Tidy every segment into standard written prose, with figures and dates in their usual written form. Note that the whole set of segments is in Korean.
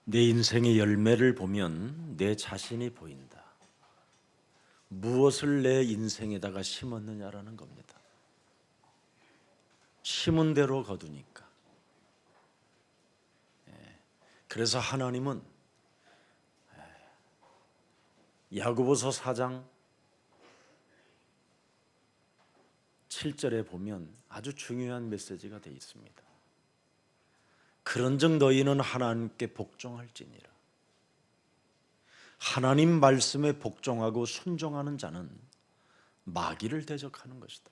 내 인생의 열매를 보면 내 자신이 보인다. 무엇을 내 인생에다가 심었느냐라는 겁니다. 심은 대로 거두니까. 그래서 하나님은 야고보서 4장 7절에 보면 아주 중요한 메시지가 되어 있습니다. 그런즉 너희는 하나님께 복종할지니라. 하나님 말씀에 복종하고 순종하는 자는 마귀를 대적하는 것이다.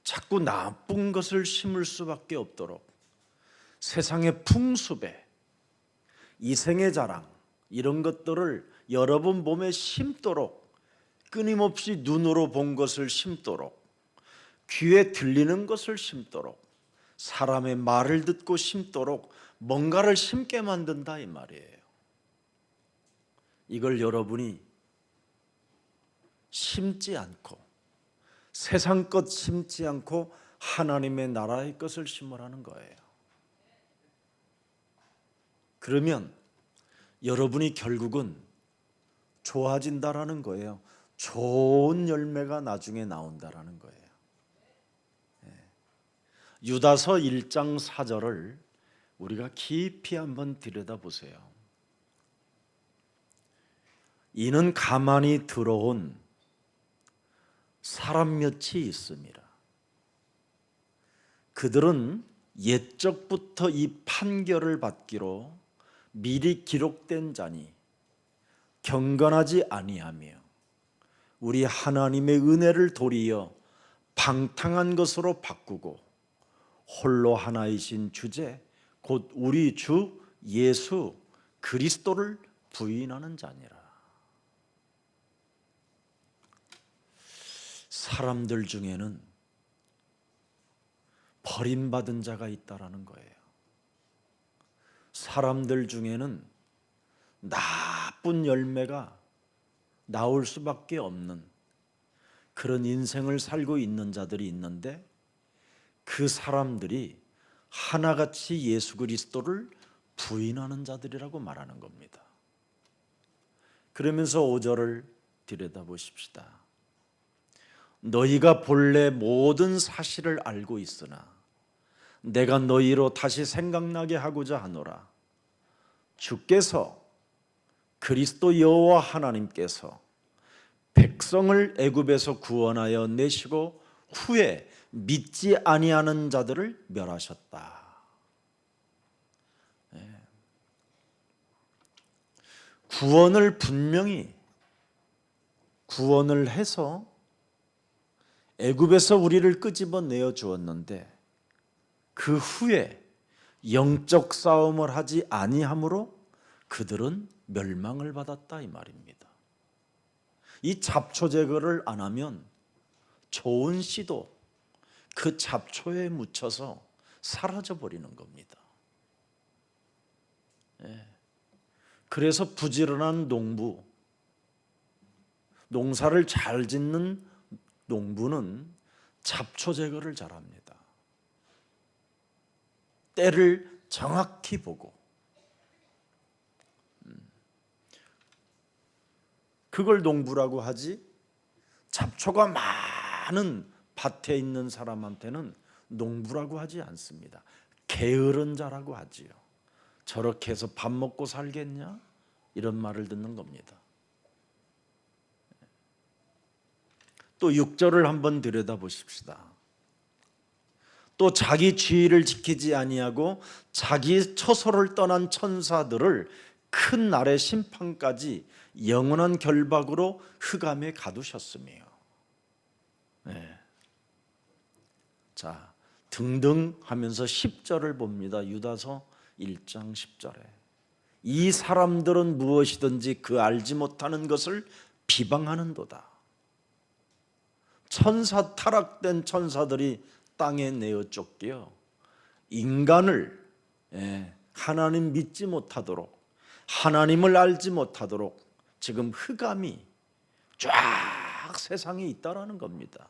자꾸 나쁜 것을 심을 수밖에 없도록 세상의 풍습에 이생의 자랑 이런 것들을 여러분 몸에 심도록 끊임없이 눈으로 본 것을 심도록 귀에 들리는 것을 심도록 사람의 말을 듣고 심도록 뭔가를 심게 만든다 이 말이에요. 이걸 여러분이 심지 않고 세상 것 심지 않고 하나님의 나라의 것을 심으라는 거예요. 그러면 여러분이 결국은 좋아진다라는 거예요. 좋은 열매가 나중에 나온다라는 거예요. 유다서 1장 4절을 우리가 깊이 한번 들여다보세요. 이는 가만히 들어온 사람 몇이 있음이라. 그들은 옛적부터 이 판결을 받기로 미리 기록된 자니 경건하지 아니하며 우리 하나님의 은혜를 도리어 방탕한 것으로 바꾸고 홀로 하나이신 주제 곧 우리 주 예수 그리스도를 부인하는 자니라. 사람들 중에는 버림받은 자가 있다라는 거예요. 사람들 중에는 나쁜 열매가 나올 수밖에 없는 그런 인생을 살고 있는 자들이 있는데 그 사람들이 하나같이 예수 그리스도를 부인하는 자들이라고 말하는 겁니다. 그러면서 5절을 들여다보십시다. 너희가 본래 모든 사실을 알고 있으나 내가 너희로 다시 생각나게 하고자 하노라. 주께서 그리스도 여호와 하나님께서 백성을 애굽에서 구원하여 내시고 후에 믿지 아니하는 자들을 멸하셨다. 구원을 분명히 구원을 해서 애굽에서 우리를 끄집어내어 주었는데 그 후에 영적 싸움을 하지 아니함으로 그들은 멸망을 받았다 이 말입니다. 이 잡초 제거를 안 하면 좋은 씨도 그 잡초에 묻혀서 사라져 버리는 겁니다. 그래서 부지런한 농부, 농사를 잘 짓는 농부는 잡초 제거를 잘합니다. 때를 정확히 보고 그걸 농부라고 하지 잡초가 많은 밭에 있는 사람한테는 농부라고 하지 않습니다. 게으른 자라고 하지요. 저렇게 해서 밥 먹고 살겠냐? 이런 말을 듣는 겁니다. 또 6절을 한번 들여다보십시다. 또 자기 지위를 지키지 아니하고 자기 처소를 떠난 천사들을 큰 날의 심판까지 영원한 결박으로 흑암에 가두셨으며 자 등등 하면서 10절을 봅니다. 유다서 1장 10절에 이 사람들은 무엇이든지 그 알지 못하는 것을 비방하는도다. 천사 타락된 천사들이 땅에 내어 쫓겨 인간을 하나님 믿지 못하도록 하나님을 알지 못하도록 지금 흑암이 쫙 세상에 있다라는 겁니다.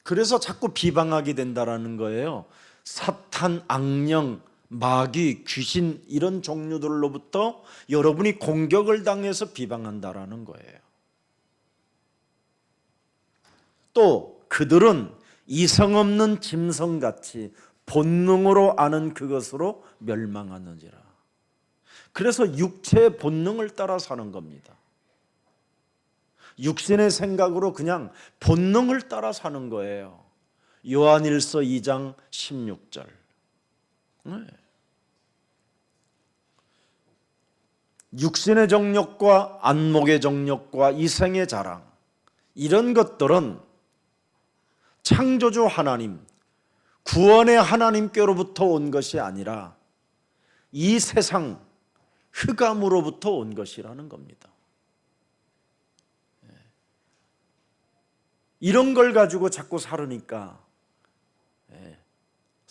그래서 자꾸 비방하게 된다라는 거예요. 사탄, 악령, 마귀, 귀신 이런 종류들로부터 여러분이 공격을 당해서 비방한다라는 거예요. 또 그들은 이성 없는 짐승같이 본능으로 아는 그것으로 멸망하느니라. 그래서 육체의 본능을 따라 사는 겁니다. 육신의 생각으로 그냥 본능을 따라 사는 거예요. 요한일서 2장 16절. 육신의 정욕과 안목의 정욕과 이생의 자랑, 이런 것들은 창조주 하나님, 구원의 하나님께로부터 온 것이 아니라 이 세상 흑암으로부터 온 것이라는 겁니다. 이런 걸 가지고 자꾸 살으니까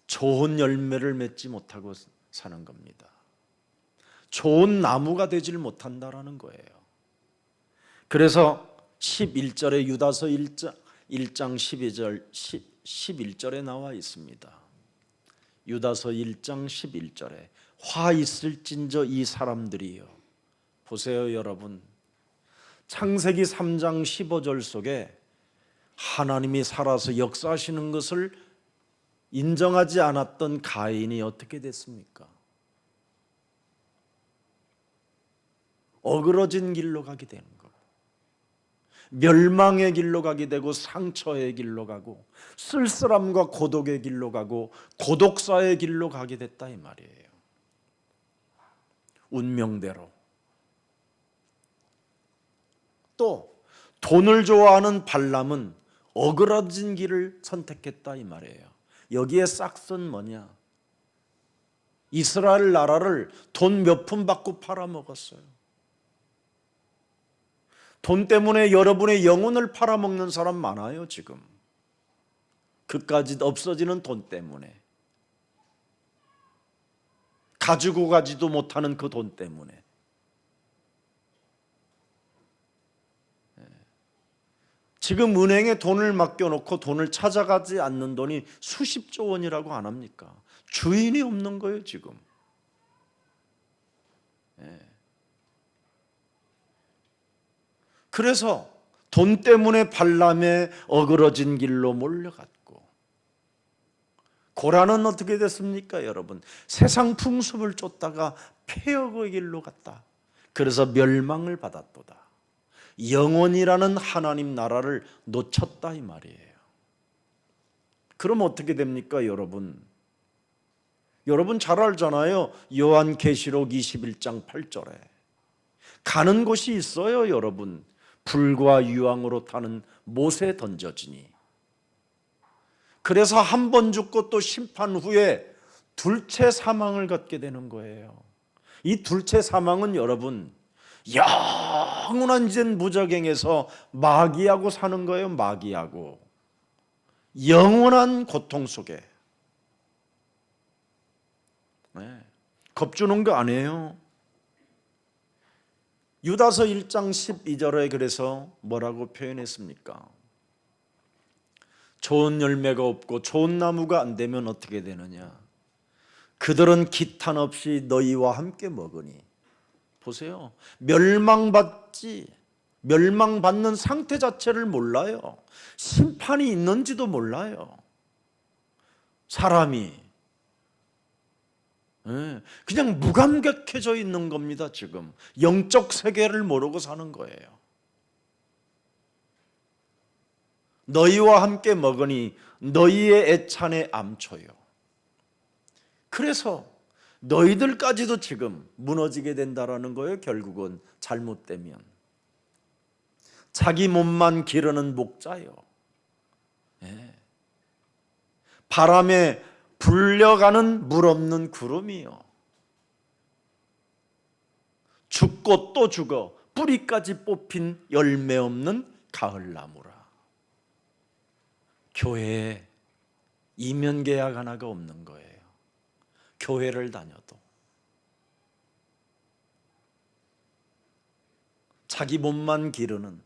좋은 열매를 맺지 못하고 사는 겁니다. 좋은 나무가 되질 못한다라는 거예요. 그래서 11절에 유다서 1장 12절 11절에 나와 있습니다. 유다서 1장 11절에 화 있을진저 이 사람들이요. 보세요 여러분, 창세기 3장 15절 속에 하나님이 살아서 역사하시는 것을 인정하지 않았던 가인이 어떻게 됐습니까? 어그러진 길로 가게 되는 것, 멸망의 길로 가게 되고 상처의 길로 가고 쓸쓸함과 고독의 길로 가고 고독사의 길로 가게 됐다 이 말이에요. 운명대로. 또 돈을 좋아하는 발람은 어그러진 길을 선택했다 이 말이에요. 여기에 싹슨 뭐냐? 이스라엘 나라를 돈 몇 푼 받고 팔아먹었어요. 돈 때문에 여러분의 영혼을 팔아먹는 사람 많아요 지금. 그까지 없어지는 돈 때문에, 가지고 가지도 못하는 그 돈 때문에. 지금 은행에 돈을 맡겨놓고 돈을 찾아가지 않는 돈이 수십조 원이라고 안 합니까? 주인이 없는 거예요 지금. 그래서 돈 때문에 발람의 어그러진 길로 몰려갔고, 고라는 어떻게 됐습니까 여러분? 세상 풍습을 쫓다가 폐역의 길로 갔다. 그래서 멸망을 받았도다. 영원이라는 하나님 나라를 놓쳤다 이 말이에요. 그럼 어떻게 됩니까 여러분? 여러분 잘 알잖아요. 요한계시록 21장 8절에 가는 곳이 있어요 여러분. 불과 유황으로 타는 못에 던져지니. 그래서 한 번 죽고 또 심판 후에 둘째 사망을 갖게 되는 거예요. 이 둘째 사망은 여러분 영원한 이젠 무적행에서 마귀하고 사는 거예요. 마귀하고 영원한 고통 속에. 겁주는 거 아니에요. 유다서 1장 12절에 그래서 뭐라고 표현했습니까? 좋은 열매가 없고 좋은 나무가 안 되면 어떻게 되느냐? 그들은 기탄 없이 너희와 함께 먹으니. 보세요. 멸망받는 상태 자체를 몰라요. 심판이 있는지도 몰라요. 사람이 그냥 무감각해져 있는 겁니다. 지금 영적 세계를 모르고 사는 거예요. 너희와 함께 먹으니 너희의 애찬의 암초요. 그래서 너희들까지도 지금 무너지게 된다라는 거예요. 결국은 잘못되면 자기 몸만 기르는 목자요, 바람에 불려가는 물 없는 구름이요, 죽고 또 죽어 뿌리까지 뽑힌 열매 없는 가을나무라. 교회에 이면 계약 하나가 없는 거예요. 교회를 다녀도 자기 몸만 기르는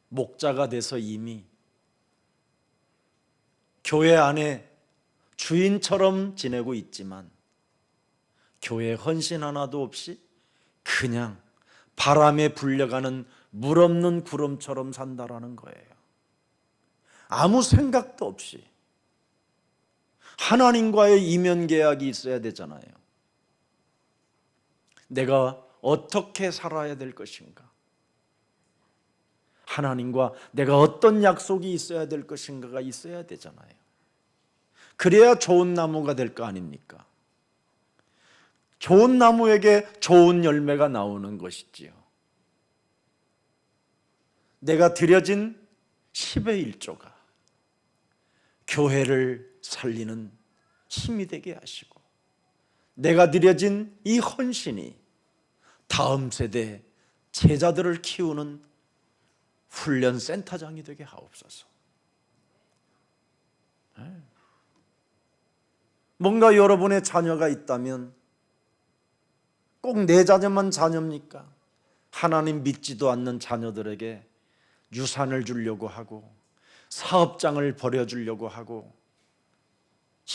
목자가 돼서 이미 교회 안에 주인처럼 지내고 있지만 교회 헌신 하나도 없이 그냥 바람에 불려가는 물 없는 구름처럼 산다라는 거예요. 아무 생각도 없이. 하나님과의 이면 계약이 있어야 되잖아요. 내가 어떻게 살아야 될 것인가? 하나님과 내가 어떤 약속이 있어야 될 것인가가 있어야 되잖아요. 그래야 좋은 나무가 될 거 아닙니까? 좋은 나무에게 좋은 열매가 나오는 것이지요. 내가 드려진 10의 1조가 교회를 살리는 힘이 되게 하시고, 내가 드려진 이 헌신이 다음 세대 제자들을 키우는 훈련 센터장이 되게 하옵소서. 뭔가 여러분의 자녀가 있다면 꼭 내 자녀만 자녀입니까? 하나님 믿지도 않는 자녀들에게 유산을 주려고 하고 사업장을 벌여주려고 하고,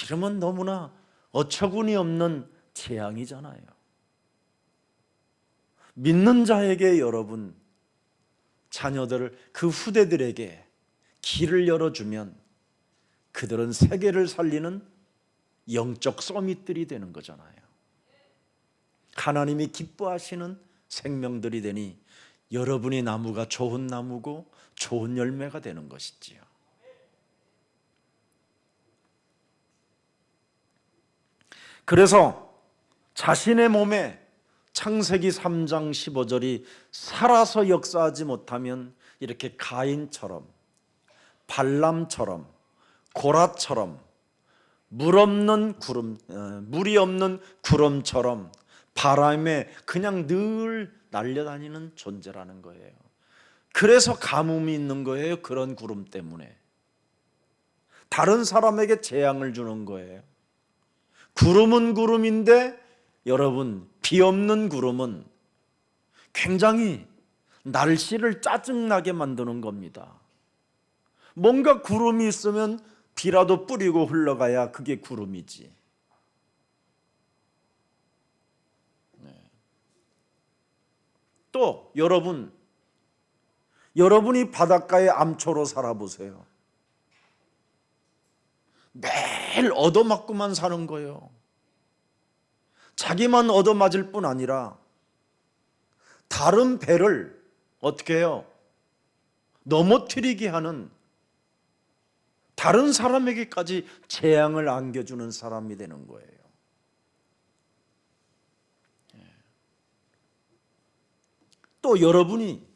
이러면 너무나 어처구니 없는 재앙이잖아요. 믿는 자에게 여러분, 자녀들을 그 후대들에게 길을 열어주면 그들은 세계를 살리는 영적 서밋들이 되는 거잖아요. 하나님이 기뻐하시는 생명들이 되니 여러분이 나무가 좋은 나무고 좋은 열매가 되는 것이지요. 그래서 자신의 몸에 창세기 3장 15절이 살아서 역사하지 못하면 이렇게 가인처럼, 발람처럼, 고라처럼 물이 없는 구름처럼 바람에 그냥 늘 날려다니는 존재라는 거예요. 그래서 가뭄이 있는 거예요. 그런 구름 때문에 다른 사람에게 재앙을 주는 거예요. 구름은 구름인데 여러분, 비 없는 구름은 굉장히 날씨를 짜증나게 만드는 겁니다. 뭔가 구름이 있으면 비라도 뿌리고 흘러가야 그게 구름이지. 또 여러분이 바닷가에 암초로 살아보세요. 매일 얻어맞고만 사는 거예요. 자기만 얻어맞을 뿐 아니라 다른 배를 어떻게 해요? 넘어뜨리게 하는, 다른 사람에게까지 재앙을 안겨주는 사람이 되는 거예요. 또 여러분이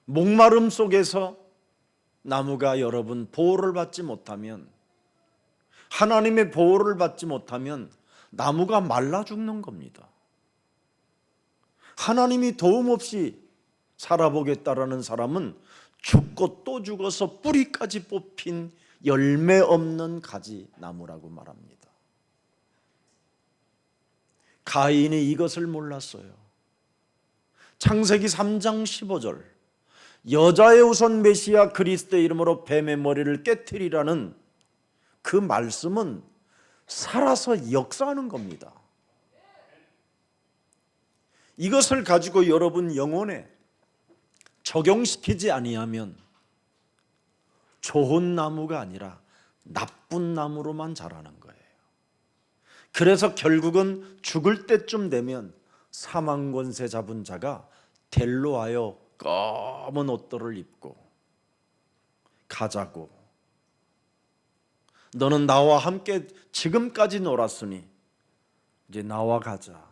목마름 속에서 나무가 여러분 보호를 받지 못하면, 하나님의 보호를 받지 못하면 나무가 말라 죽는 겁니다. 하나님이 도움 없이 살아보겠다라는 사람은 죽고 또 죽어서 뿌리까지 뽑힌 열매 없는 가지 나무라고 말합니다. 가인이 이것을 몰랐어요. 창세기 3장 15절, 여자의 우선 메시아 그리스도의 이름으로 뱀의 머리를 깨트리라는 그 말씀은 살아서 역사하는 겁니다. 이것을 가지고 여러분 영혼에 적용시키지 아니하면 좋은 나무가 아니라 나쁜 나무로만 자라는 거예요. 그래서 결국은 죽을 때쯤 되면 사망 권세 잡은 자가 델로 와요 검은 옷들을 입고, 가자고, 너는 나와 함께 지금까지 놀았으니 이제 나와 가자.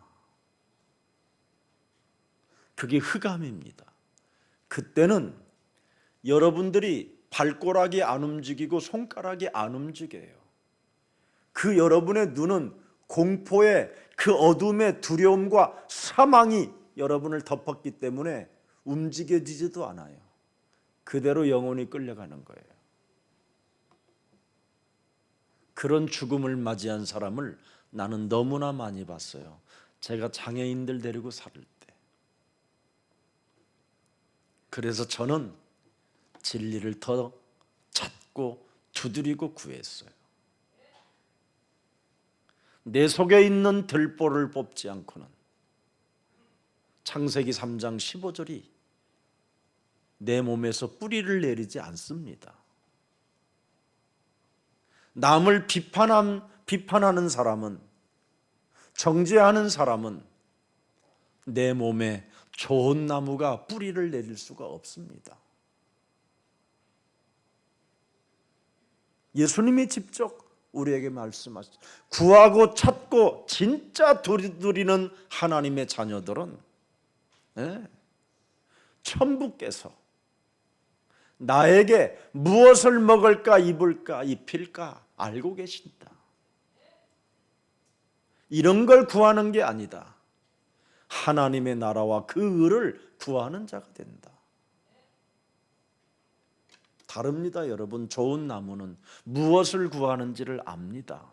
그게 흑암입니다. 그때는 여러분들이 발가락이 안 움직이고 손가락이 안 움직여요. 그 여러분의 눈은 공포의 그 어둠의 두려움과 사망이 여러분을 덮었기 때문에 움직여지지도 않아요. 그대로 영혼이 끌려가는 거예요. 그런 죽음을 맞이한 사람을 나는 너무나 많이 봤어요. 제가 장애인들 데리고 살을 때. 그래서 저는 진리를 더 찾고 두드리고 구했어요. 내 속에 있는 들보를 뽑지 않고는 창세기 3장 15절이 내 몸에서 뿌리를 내리지 않습니다. 남을 비판하는 사람은, 정죄하는 사람은 내 몸에 좋은 나무가 뿌리를 내릴 수가 없습니다. 예수님이 직접 우리에게 말씀하셨죠. 구하고 찾고 진짜 두드리는 하나님의 자녀들은 천부께서 나에게 무엇을 먹을까, 입을까, 입힐까 알고 계신다. 이런 걸 구하는 게 아니다. 하나님의 나라와 그 의를 구하는 자가 된다. 다릅니다, 여러분. 좋은 나무는 무엇을 구하는지를 압니다.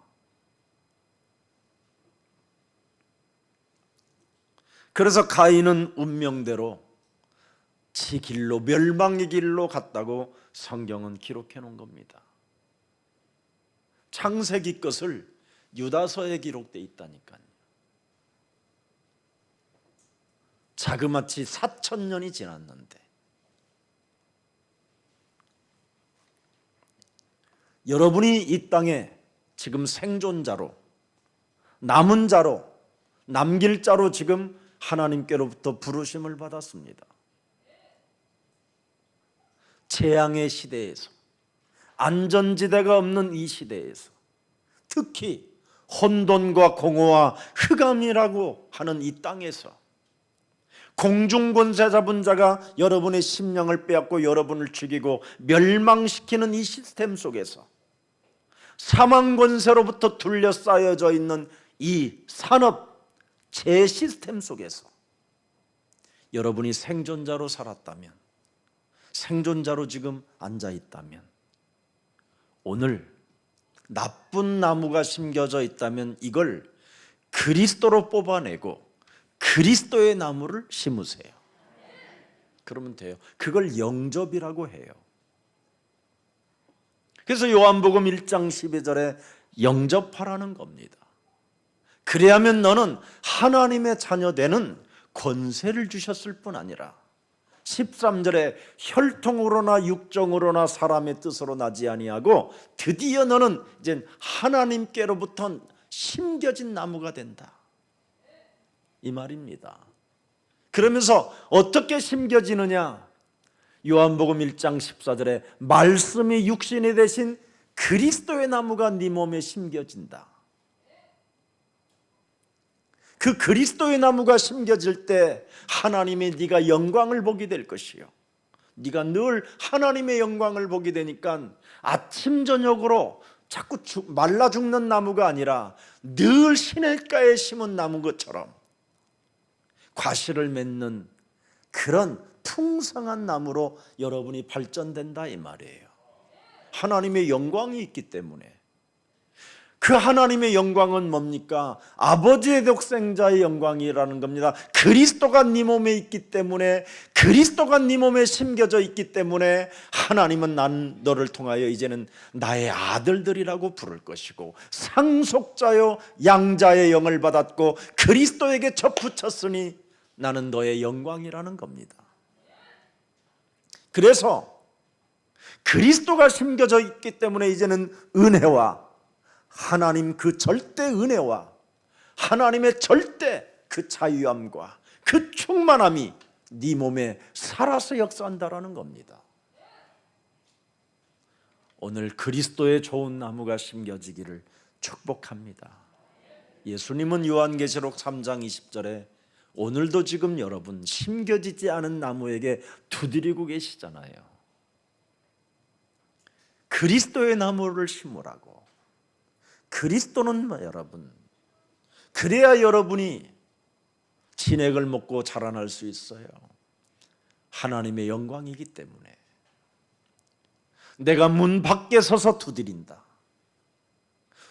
그래서 가인은 운명대로 지 길로, 멸망의 길로 갔다고 성경은 기록해 놓은 겁니다. 창세기 것을 유다서에 기록되어 있다니까요. 자그마치 4,000년이 지났는데 여러분이 이 땅에 지금 생존자로, 남은 자로, 남길 자로 지금 하나님께로부터 부르심을 받았습니다. 재앙의 시대에서, 안전지대가 없는 이 시대에서, 특히 혼돈과 공허와 흑암이라고 하는 이 땅에서 공중권세 잡은 자가 여러분의 심령을 빼앗고 여러분을 죽이고 멸망시키는 이 시스템 속에서, 사망권세로부터 둘러싸여져 있는 이 산업 제 시스템 속에서 여러분이 생존자로 살았다면, 생존자로 지금 앉아있다면, 오늘 나쁜 나무가 심겨져 있다면 이걸 그리스도로 뽑아내고 그리스도의 나무를 심으세요. 그러면 돼요. 그걸 영접이라고 해요. 그래서 요한복음 1장 12절에 영접하라는 겁니다. 그래야면 너는 하나님의 자녀 되는 권세를 주셨을 뿐 아니라 13절에 혈통으로나 육정으로나 사람의 뜻으로 나지 아니하고 드디어 너는 이제 하나님께로부터 심겨진 나무가 된다, 이 말입니다. 그러면서 어떻게 심겨지느냐? 요한복음 1장 14절에 말씀이 육신이 되신 그리스도의 나무가 네 몸에 심겨진다. 그 그리스도의 나무가 심겨질 때 하나님의 네가 영광을 보게 될 것이요, 네가 늘 하나님의 영광을 보게 되니까 아침 저녁으로 자꾸 말라 죽는 나무가 아니라 늘 시냇가에 심은 나무 것처럼 과실을 맺는 그런 풍성한 나무로 여러분이 발전된다, 이 말이에요. 하나님의 영광이 있기 때문에. 그 하나님의 영광은 뭡니까? 아버지의 독생자의 영광이라는 겁니다. 그리스도가 네 몸에 있기 때문에, 그리스도가 네 몸에 심겨져 있기 때문에 하나님은 난 너를 통하여 이제는 나의 아들들이라고 부를 것이고, 상속자요 양자의 영을 받았고 그리스도에게 접붙였으니 나는 너의 영광이라는 겁니다. 그래서 그리스도가 심겨져 있기 때문에 이제는 은혜와 하나님 그 절대 은혜와 하나님의 절대 그 자유함과 그 충만함이 네 몸에 살아서 역사한다라는 겁니다. 오늘 그리스도의 좋은 나무가 심겨지기를 축복합니다. 예수님은 요한계시록 3장 20절에 오늘도 지금 여러분 심겨지지 않은 나무에게 두드리고 계시잖아요. 그리스도의 나무를 심으라고. 그리스도는 여러분, 그래야 여러분이 진액을 먹고 자라날 수 있어요. 하나님의 영광이기 때문에. 내가 문 밖에 서서 두드린다.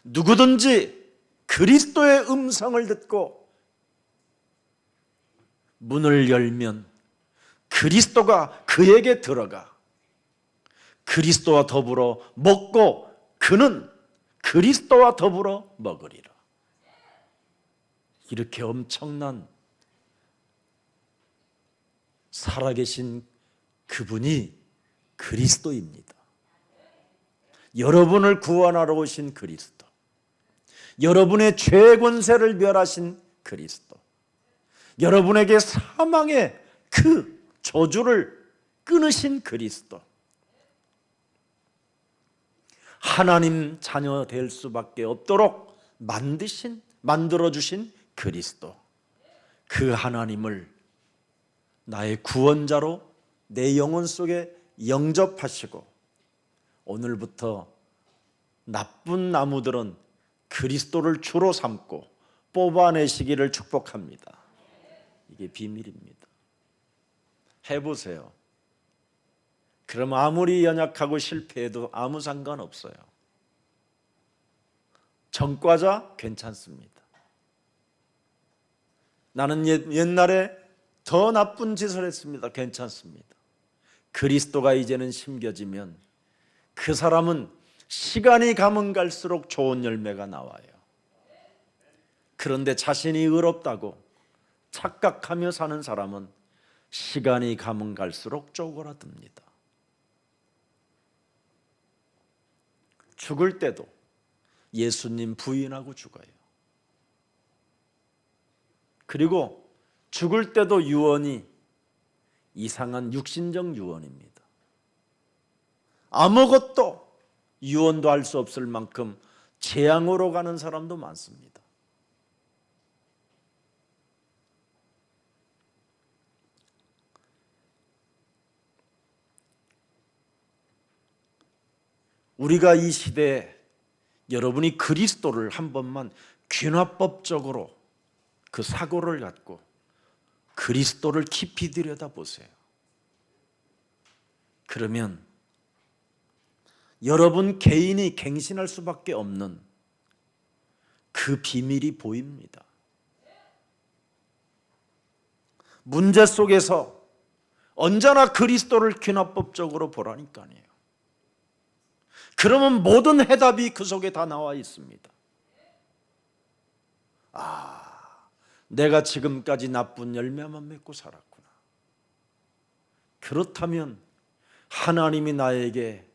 누구든지 그리스도의 음성을 듣고 문을 열면 그리스도가 그에게 들어가 그리스도와 더불어 먹고 그는 그리스도와 더불어 먹으리라. 이렇게 엄청난 살아계신 그분이 그리스도입니다. 여러분을 구원하러 오신 그리스도, 여러분의 죄의 권세를 멸하신 그리스도, 여러분에게 사망의 그 저주를 끊으신 그리스도, 하나님 자녀 될 수밖에 없도록 만들어주신 그리스도, 그 하나님을 나의 구원자로 내 영혼 속에 영접하시고 오늘부터 나쁜 나무들은 그리스도를 주로 삼고 뽑아내시기를 축복합니다. 이게 비밀입니다. 해보세요. 그럼 아무리 연약하고 실패해도 아무 상관없어요. 전과자 괜찮습니다. 나는 옛날에 더 나쁜 짓을 했습니다. 괜찮습니다. 그리스도가 이제는 심겨지면 그 사람은 시간이 가면 갈수록 좋은 열매가 나와요. 그런데 자신이 의롭다고 착각하며 사는 사람은 시간이 가면 갈수록 쪼그라듭니다. 죽을 때도 예수님 부인하고 죽어요. 그리고 죽을 때도 유언이 이상한 육신적 유언입니다. 아무것도 유언도 할 수 없을 만큼 재앙으로 가는 사람도 많습니다. 우리가 이 시대에 여러분이 그리스도를 한 번만 귀납법적으로 그 사고를 갖고 그리스도를 깊이 들여다보세요. 그러면 여러분 개인이 갱신할 수밖에 없는 그 비밀이 보입니다. 문제 속에서 언제나 그리스도를 귀납법적으로 보라니까요. 그러면 모든 해답이 그 속에 다 나와 있습니다. 내가 지금까지 나쁜 열매만 맺고 살았구나. 그렇다면 하나님이 나에게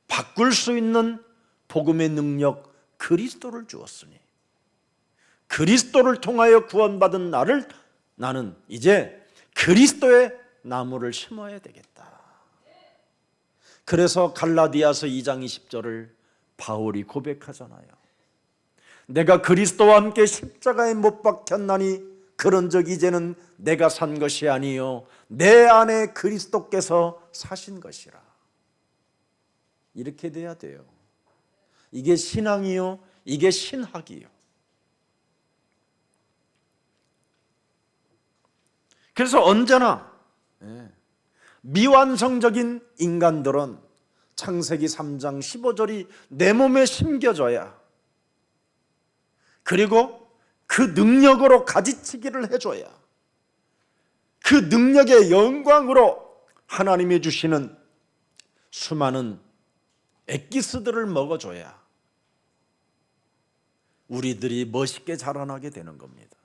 바꿀 수 있는 복음의 능력 그리스도를 주었으니 그리스도를 통하여 구원받은 나는 이제 그리스도의 나무를 심어야 되겠다. 그래서 갈라디아서 2장 20절을 바울이 고백하잖아요. 내가 그리스도와 함께 십자가에 못 박혔나니 그런즉 이제는 내가 산 것이 아니요 내 안에 그리스도께서 사신 것이라. 이렇게 돼야 돼요. 이게 신앙이요, 이게 신학이요. 그래서 언제나 미완성적인 인간들은 창세기 3장 15절이 내 몸에 심겨져야, 그리고 그 능력으로 가지치기를 해줘야, 그 능력의 영광으로 하나님이 주시는 수많은 엑기스들을 먹어줘야 우리들이 멋있게 자라나게 되는 겁니다.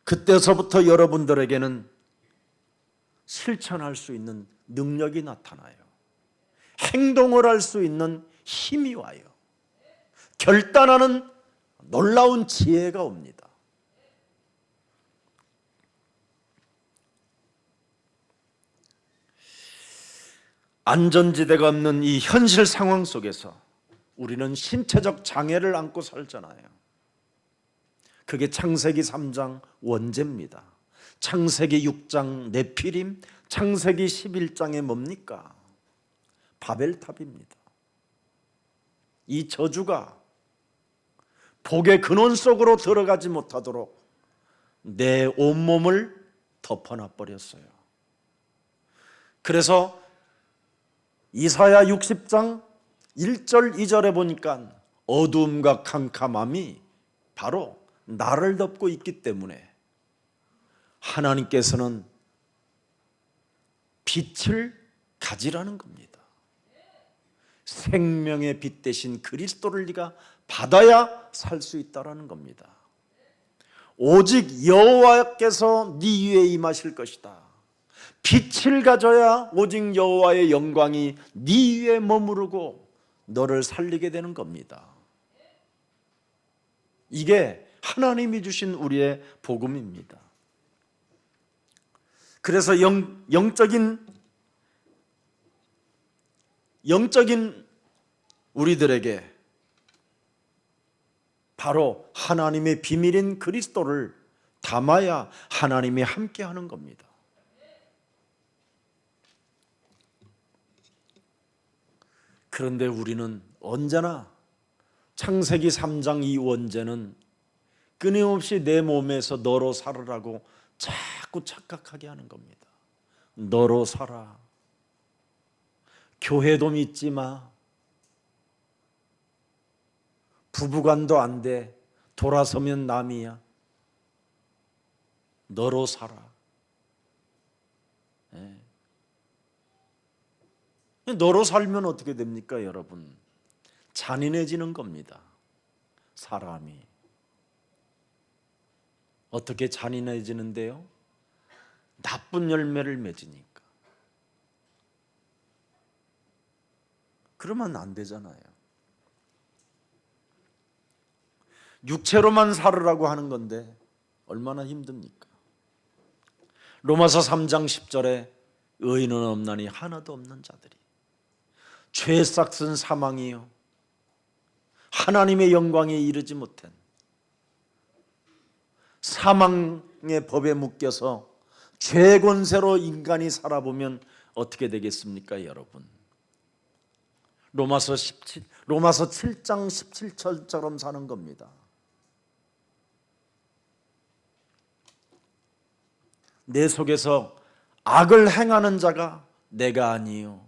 그때서부터 여러분들에게는 실천할 수 있는 능력이 나타나요. 행동을 할 수 있는 힘이 와요. 결단하는 놀라운 지혜가 옵니다. 안전지대가 없는 이 현실 상황 속에서 우리는 신체적 장애를 안고 살잖아요. 그게 창세기 3장 원죄입니다. 창세기 6장 네피림, 창세기 11장에 뭡니까? 바벨탑입니다. 이 저주가 복의 근원 속으로 들어가지 못하도록 내 온몸을 덮어놔 버렸어요. 그래서 이사야 60장 1절 2절에 보니까 어두움과 캄캄함이 바로 나를 덮고 있기 때문에 하나님께서는 빛을 가지라는 겁니다. 생명의 빛 대신 그리스도를 네가 받아야 살 수 있다라는 겁니다. 오직 여호와께서 네 위에 임하실 것이다. 빛을 가져야 오직 여호와의 영광이 네 위에 머무르고 너를 살리게 되는 겁니다. 이게 하나님이 주신 우리의 복음입니다. 그래서 영적인 우리들에게 바로 하나님의 비밀인 그리스도를 담아야 하나님이 함께하는 겁니다. 그런데 우리는 언제나 창세기 3장 이 원죄는 끊임없이 내 몸에서 너로 살으라고 자꾸 착각하게 하는 겁니다. 너로 살아. 교회도 믿지 마. 부부간도 안 돼. 돌아서면 남이야. 너로 살아. 네. 너로 살면 어떻게 됩니까, 여러분? 잔인해지는 겁니다. 사람이. 어떻게 잔인해지는데요? 나쁜 열매를 맺으니까. 그러면 안 되잖아요. 육체로만 살으라고 하는 건데 얼마나 힘듭니까? 로마서 3장 10절에 의인은 없나니 하나도 없는 자들이 죄 싹슨 사망이요 하나님의 영광에 이르지 못한 사망의 법에 묶여서 죄 권세로 인간이 살아보면 어떻게 되겠습니까, 여러분? 로마서 7장 17절처럼 사는 겁니다. 내 속에서 악을 행하는 자가 내가 아니요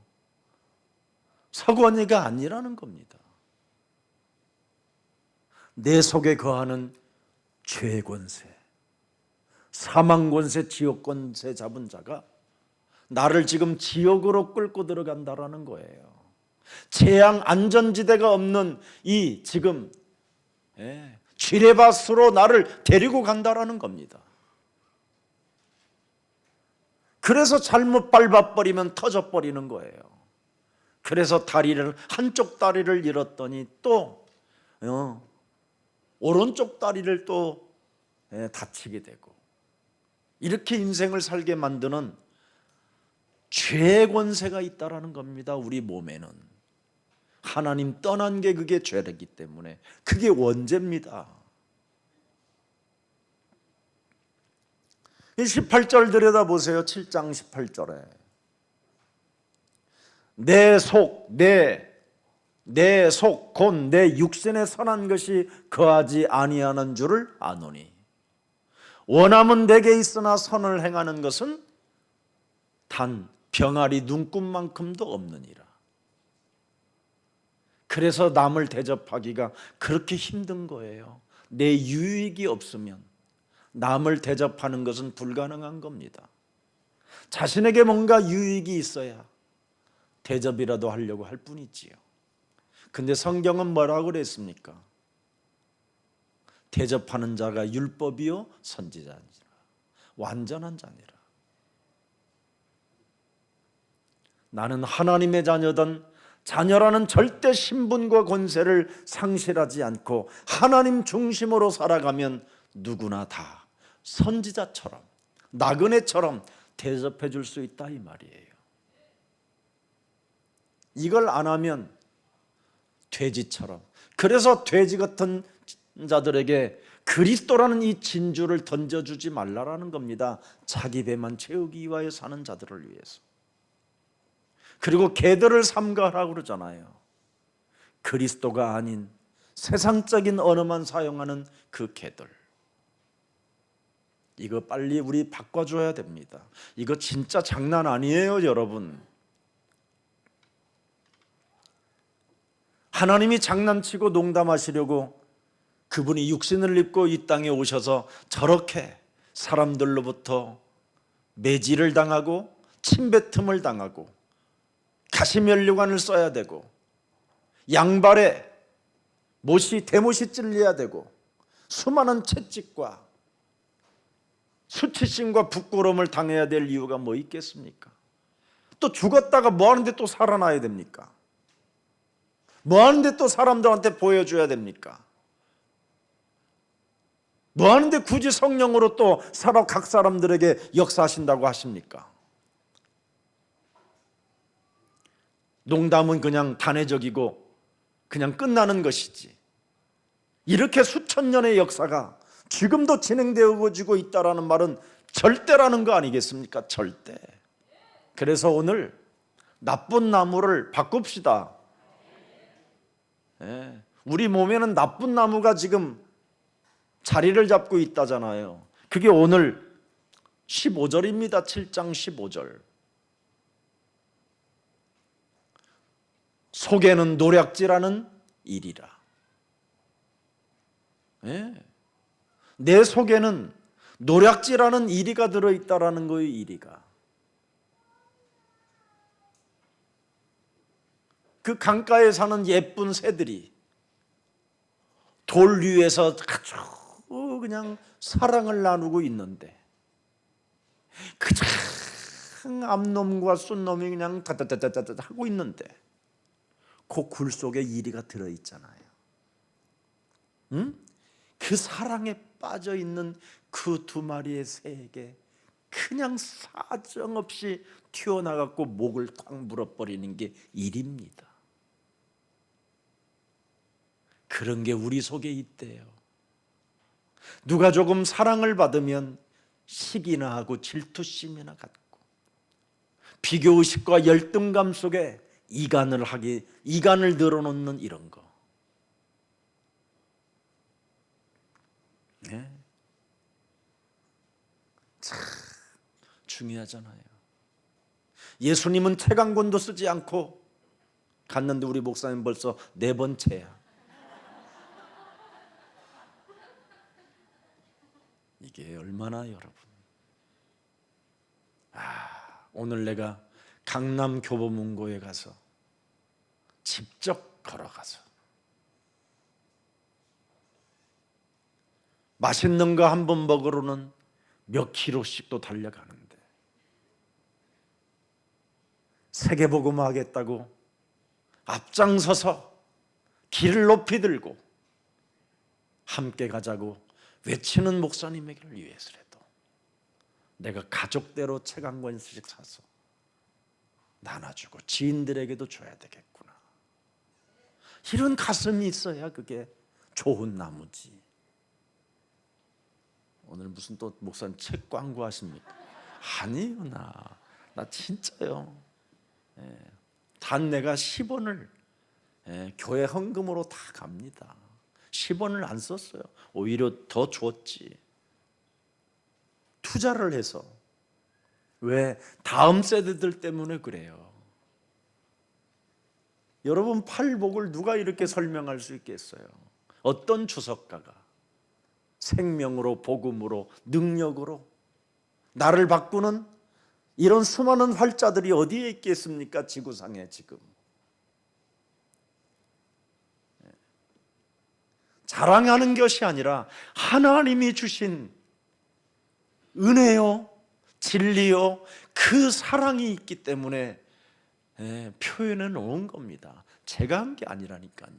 서구언니가 아니라는 겁니다. 내 속에 거하는 죄 권세, 사망 권세, 지옥 권세 잡은 자가 나를 지금 지옥으로 끌고 들어간다라는 거예요. 재앙 안전지대가 없는 이 지금 지뢰밭으로 나를 데리고 간다라는 겁니다. 그래서 잘못 밟아버리면 터져버리는 거예요. 그래서 한쪽 다리를 잃었더니 또 오른쪽 다리를 또 다치게 되고 이렇게 인생을 살게 만드는 죄의 권세가 있다라는 겁니다. 우리 몸에는 하나님 떠난 게 그게 죄이기 때문에 그게 원죄입니다. 18절 들여다보세요. 7장 18절에 내 속 곧 내 육신에 선한 것이 거하지 아니하는 줄을 아노니 원함은 내게 있으나 선을 행하는 것은 단 병아리 눈금만큼도 없느니라. 그래서 남을 대접하기가 그렇게 힘든 거예요. 내 유익이 없으면 남을 대접하는 것은 불가능한 겁니다. 자신에게 뭔가 유익이 있어야 대접이라도 하려고 할 뿐이지요. 근데 성경은 뭐라고 그랬습니까? 대접하는 자가 율법이요 선지자니라. 완전한 자니라. 나는 하나님의 자녀라는 절대 신분과 권세를 상실하지 않고 하나님 중심으로 살아가면 누구나 다 선지자처럼 나그네처럼 대접해 줄 수 있다 이 말이에요. 이걸 안 하면 돼지처럼, 그래서 돼지 같은 자들에게 그리스도라는 이 진주를 던져주지 말라라는 겁니다. 자기 배만 채우기 위하여 사는 자들을 위해서. 그리고 개들을 삼가라고 그러잖아요. 그리스도가 아닌 세상적인 언어만 사용하는 그 개들, 이거 빨리 우리 바꿔줘야 됩니다. 이거 진짜 장난 아니에요, 여러분. 하나님이 장난치고 농담하시려고 그분이 육신을 입고 이 땅에 오셔서 저렇게 사람들로부터 매질을 당하고 침뱉음을 당하고 가시면류관을 써야 되고 양발에 대못이 찔려야 되고 수많은 채찍과 수치심과 부끄러움을 당해야 될 이유가 뭐 있겠습니까? 또 죽었다가 뭐 하는데 또 살아나야 됩니까? 뭐 하는데 또 사람들한테 보여줘야 됩니까? 뭐 하는데 굳이 성령으로 또 각 사람들에게 역사하신다고 하십니까? 농담은 그냥 단회적이고 그냥 끝나는 것이지, 이렇게 수천 년의 역사가 지금도 진행되어지고 있다는 말은 절대라는 거 아니겠습니까? 절대. 그래서 오늘 나쁜 나무를 바꿉시다. 우리 몸에는 나쁜 나무가 지금 자리를 잡고 있다잖아요. 그게 오늘 15절입니다. 7장 15절. 속에는 노략질하는 일이라. 내 속에는 노략질하는 이리가 들어있다라는 거예요. 이리가. 그 강가에 사는 예쁜 새들이 돌 위에서 아주 그냥 사랑을 나누고 있는데 그냥 암놈과 쏜놈이 그냥 다다다다다 하고 있는데 그 굴 속에 이리가 들어있잖아요. 그 사랑에 빠져있는 그 두 마리의 새에게 그냥 사정없이 튀어나갔고 목을 탁 물어버리는 게 일입니다. 그런 게 우리 속에 있대요. 누가 조금 사랑을 받으면 시기나 하고 질투심이나 갖고 비교의식과 열등감 속에 이간을 늘어놓는 이런 거. 참 중요하잖아요. 예수님은 채강권도 쓰지 않고 갔는데 우리 목사님 벌써 4번째야. 이게 얼마나 여러분. 오늘 내가 강남 교보문고에 가서 직접 걸어가서 맛있는 거 한 번 먹으러는 몇 킬로씩도 달려가는데 세계복음 하겠다고 앞장서서 길을 높이 들고 함께 가자고 외치는 목사님에게를 위해서라도 내가 가족대로 책 한 권씩 사서 나눠주고 지인들에게도 줘야 되겠구나. 이런 가슴이 있어야 그게 좋은 나무지. 오늘 무슨 또 목사님 책 광고하십니까? 아니요, 나 진짜요. 단 내가 10원을 교회 헌금으로 다 갑니다. 10원을 안 썼어요. 오히려 더 줬지. 투자를 해서. 왜? 다음 세대들 때문에 그래요. 여러분, 팔복을 누가 이렇게 설명할 수 있겠어요? 어떤 주석가가 생명으로, 복음으로, 능력으로 나를 바꾸는 이런 수많은 활자들이 어디에 있겠습니까? 지구상에 지금. 자랑하는 것이 아니라 하나님이 주신 은혜요, 진리요, 그 사랑이 있기 때문에 표현해 놓은 겁니다. 제가 한 게 아니라니까요.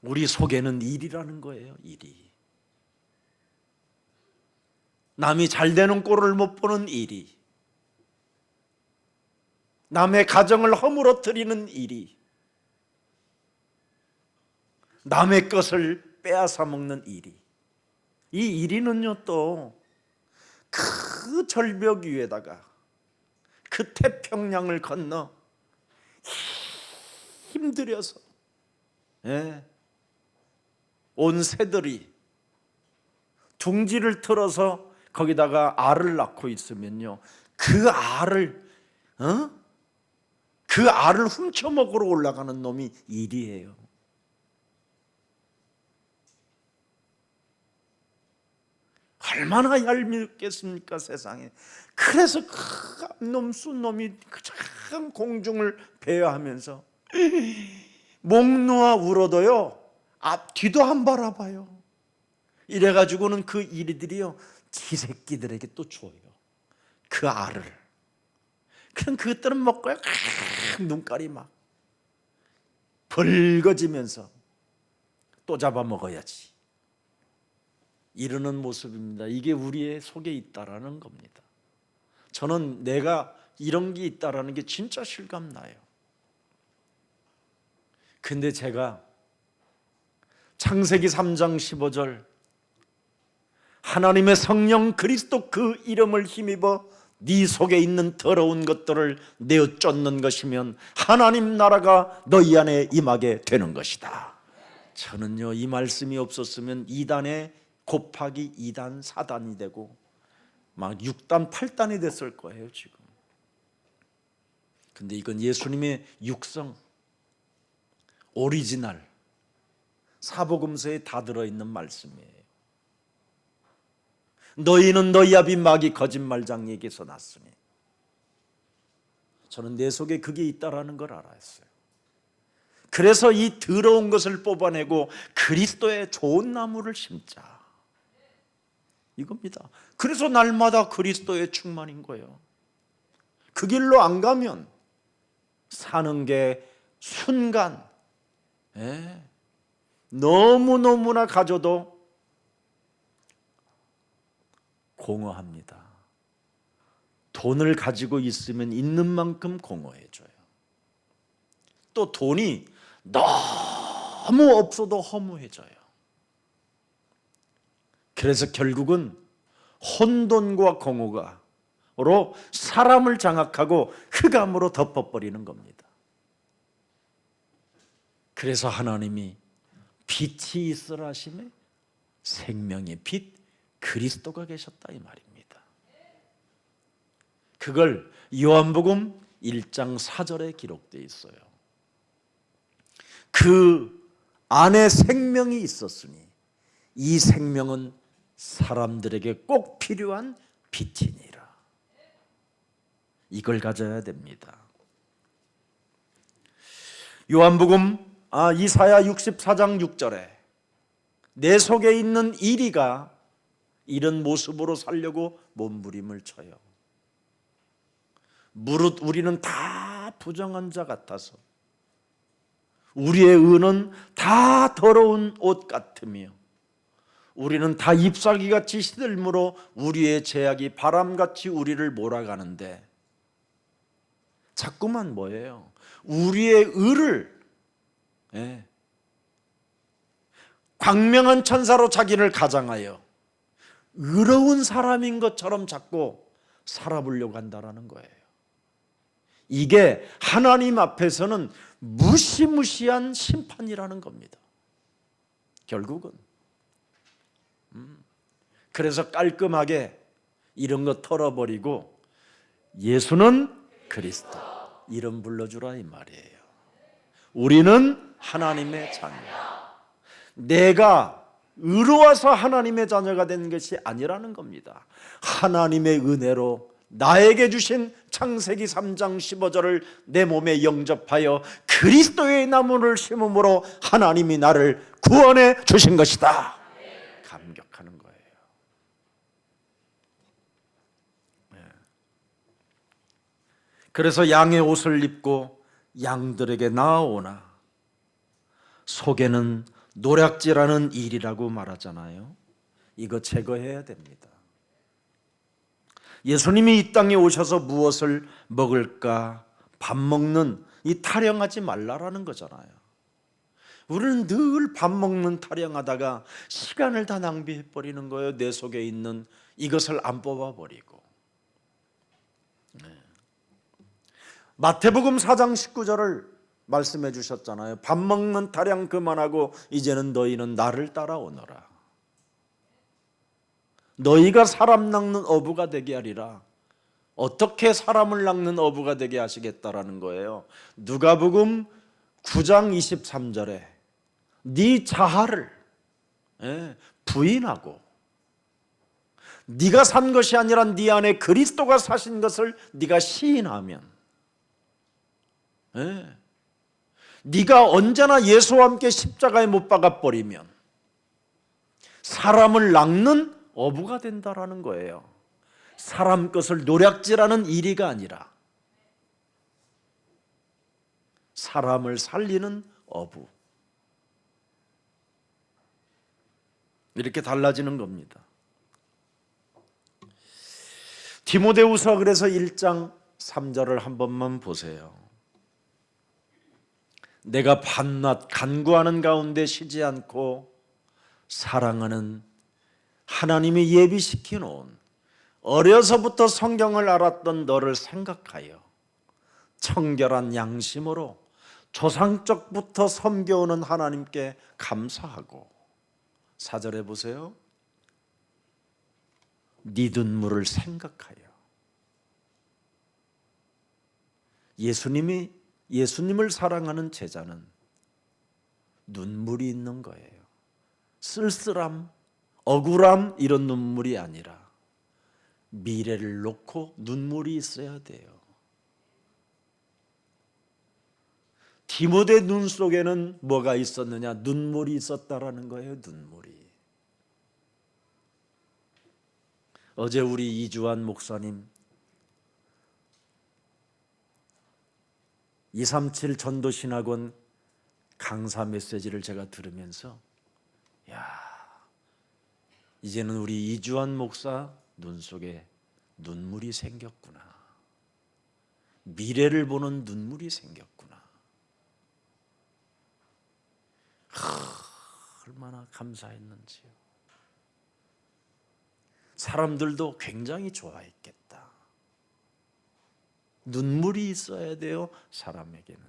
우리 속에는 일이라는 거예요. 일이. 남이 잘 되는 꼴을 못 보는 일이, 남의 가정을 허물어뜨리는 일이, 남의 것을 빼앗아 먹는 일이, 이 일이는요 또 그 절벽 위에다가 그 태평양을 건너 힘들여서 온 새들이 둥지를 틀어서 거기다가 알을 낳고 있으면요, 그 알을 훔쳐 먹으러 올라가는 놈이 일이에요. 얼마나 얄밉겠습니까 세상에. 그래서 놈 쏜놈이 참 공중을 배회하면서 목 놓아 울어도요 앞 뒤도 안 바라봐요. 이래가지고는 그 이리들이요 지 새끼들에게 또 줘요. 그 알을. 그럼 그것들은 먹고요 눈깔이 막 벌거지면서 또 잡아먹어야지 이러는 모습입니다. 이게 우리의 속에 있다라는 겁니다. 저는 내가 이런 게 있다라는 게 진짜 실감나요. 근데 제가 창세기 3장 15절 하나님의 성령 그리스도 그 이름을 힘입어 네 속에 있는 더러운 것들을 내어 쫓는 것이면 하나님 나라가 너희 안에 임하게 되는 것이다. 저는요 이 말씀이 없었으면 2단에 곱하기 2단 4단이 되고 막 6단 8단이 됐을 거예요 지금. 근데 이건 예수님의 육성 오리지널 사복음서에 다 들어있는 말씀이에요. 너희는 너희 아비 마귀 거짓말장에게서 났으니. 저는 내 속에 그게 있다라는 걸 알았어요. 그래서 이 더러운 것을 뽑아내고 그리스도의 좋은 나무를 심자 이겁니다. 그래서 날마다 그리스도의 충만인 거예요. 그 길로 안 가면 사는 게 순간 너무너무나 가져도 공허합니다. 돈을 가지고 있으면 있는 만큼 공허해져요. 또 돈이 너무 없어도 허무해져요. 그래서 결국은 혼돈과 공허가로 사람을 장악하고 흑암으로 덮어버리는 겁니다. 그래서 하나님이 빛이 있으라 하시매 생명의 빛 그리스도가 계셨다 이 말입니다. 그걸 요한복음 1장 4절에 기록되어 있어요. 그 안에 생명이 있었으니 이 생명은 사람들에게 꼭 필요한 빛이니라. 이걸 가져야 됩니다. 요한복음 이사야 64장 6절에 내 속에 있는 이리가 이런 모습으로 살려고 몸부림을 쳐요. 무릇 우리는 다 부정한 자 같아서 우리의 의는 다 더러운 옷 같으며 우리는 다 잎사귀같이 시들므로 우리의 죄악이 바람같이 우리를 몰아가는데 자꾸만 뭐예요? 우리의 의를 광명한 천사로 자기를 가장하여 의로운 사람인 것처럼 자꾸 살아보려고 한다는 거예요. 이게 하나님 앞에서는 무시무시한 심판이라는 겁니다. 결국은 그래서 깔끔하게 이런 거 털어버리고 예수는 그리스도 이름 불러주라 이 말이에요. 우리는 하나님의 자녀. 내가 의로워서 하나님의 자녀가 된 것이 아니라는 겁니다. 하나님의 은혜로 나에게 주신 창세기 3장 15절을 내 몸에 영접하여 그리스도의 나무를 심음으로 하나님이 나를 구원해 주신 것이다. 감격하는 거예요. 그래서 양의 옷을 입고 양들에게 나아오나 속에는 노략질하는 일이라고 말하잖아요. 이거 제거해야 됩니다. 예수님이 이 땅에 오셔서 무엇을 먹을까 밥 먹는 이 타령하지 말라라는 거잖아요. 우리는 늘 밥 먹는 타령하다가 시간을 다 낭비해버리는 거예요. 내 속에 있는 이것을 안 뽑아버리고. 마태복음 4장 19절을 말씀해 주셨잖아요. 밥 먹는 타령 그만하고 이제는 너희는 나를 따라오너라. 너희가 사람 낚는 어부가 되게 하리라. 어떻게 사람을 낚는 어부가 되게 하시겠다라는 거예요. 누가복음 9장 23절에 네 자아를 부인하고 네가 산 것이 아니라 네 안에 그리스도가 사신 것을 네가 시인하면, 네가 언제나 예수와 함께 십자가에 못 박아 버리면 사람을 낚는 어부가 된다라는 거예요. 사람 것을 노략질하는 일이가 아니라 사람을 살리는 어부. 이렇게 달라지는 겁니다. 디모데후서 그래서 1장 3절을 한 번만 보세요. 내가 밤낮 간구하는 가운데 쉬지 않고 사랑하는 하나님이 예비시켜 놓은 어려서부터 성경을 알았던 너를 생각하여 청결한 양심으로 조상적부터 섬겨오는 하나님께 감사하고, 4절에 보세요. 네 눈물을 생각하여. 예수님을 사랑하는 제자는 눈물이 있는 거예요. 쓸쓸함, 억울함 이런 눈물이 아니라 미래를 놓고 눈물이 있어야 돼요. 디모데 눈 속에는 뭐가 있었느냐? 눈물이 있었다라는 거예요. 눈물이. 어제 우리 이주환 목사님 237 전도신학원 강사 메시지를 제가 들으면서, 이제는 우리 이주환 목사 눈 속에 눈물이 생겼구나. 미래를 보는 눈물이 생겼구나. 얼마나 감사했는지요. 사람들도 굉장히 좋아했겠다. 눈물이 있어야 돼요, 사람에게는.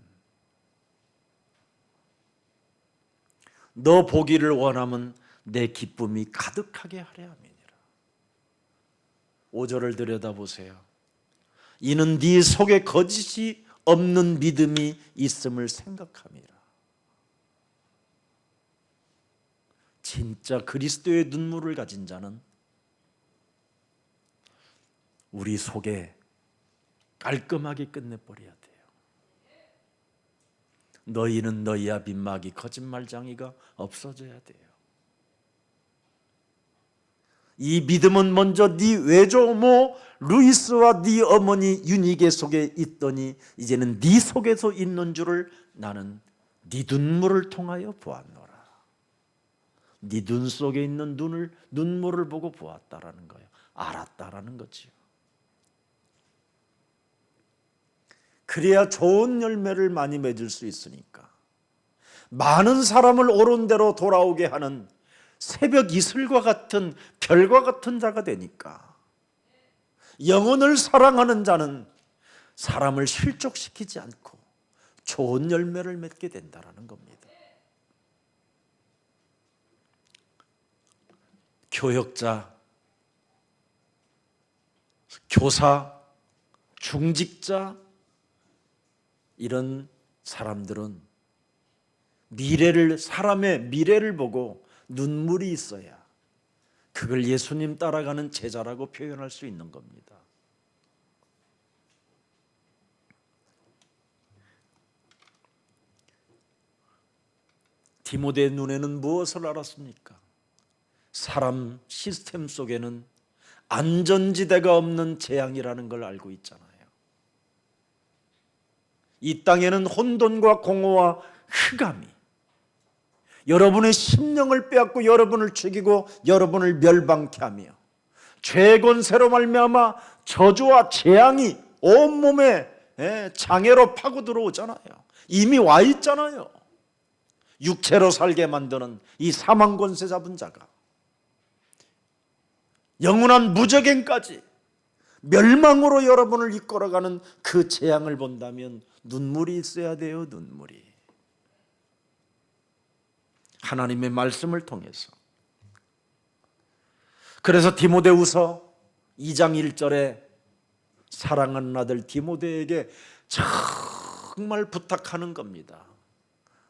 너 보기를 원하면 내 기쁨이 가득하게 하려 함이니라. 5절을 들여다보세요. 이는 네 속에 거짓이 없는 믿음이 있음을 생각함이라. 진짜 그리스도의 눈물을 가진 자는 우리 속에 깔끔하게 끝내버려야 돼요. 너희는 너희야 빈막이 거짓말장이가 없어져야 돼요. 이 믿음은 먼저 네 외조모 루이스와 네 어머니 유니게 속에 있더니 이제는 네 속에서 있는 줄을 나는 네 눈물을 통하여 보았노라. 네 눈 속에 있는 눈물을 보고 보았다라는 거예요. 알았다라는 거지요. 그래야 좋은 열매를 많이 맺을 수 있으니까. 많은 사람을 옳은 대로 돌아오게 하는 새벽 이슬과 같은 별과 같은 자가 되니까. 영혼을 사랑하는 자는 사람을 실족시키지 않고 좋은 열매를 맺게 된다는 겁니다. 교역자, 교사, 중직자 이런 사람들은 사람의 미래를 보고 눈물이 있어야 그걸 예수님 따라가는 제자라고 표현할 수 있는 겁니다. 디모데의 눈에는 무엇을 알았습니까? 사람 시스템 속에는 안전지대가 없는 재앙이라는 걸 알고 있잖아요. 이 땅에는 혼돈과 공허와 흑암이 여러분의 심령을 빼앗고 여러분을 죽이고 여러분을 멸망케 하며 죄의 권세로 말미암아 저주와 재앙이 온몸에 장애로 파고 들어오잖아요. 이미 와 있잖아요. 육체로 살게 만드는 이 사망 권세 잡은 자가 영원한 무적행까지 멸망으로 여러분을 이끌어가는 그 재앙을 본다면 눈물이 있어야 돼요. 눈물이. 하나님의 말씀을 통해서. 그래서 디모데후서 2장 1절에 사랑하는 아들 디모데에게 정말 부탁하는 겁니다.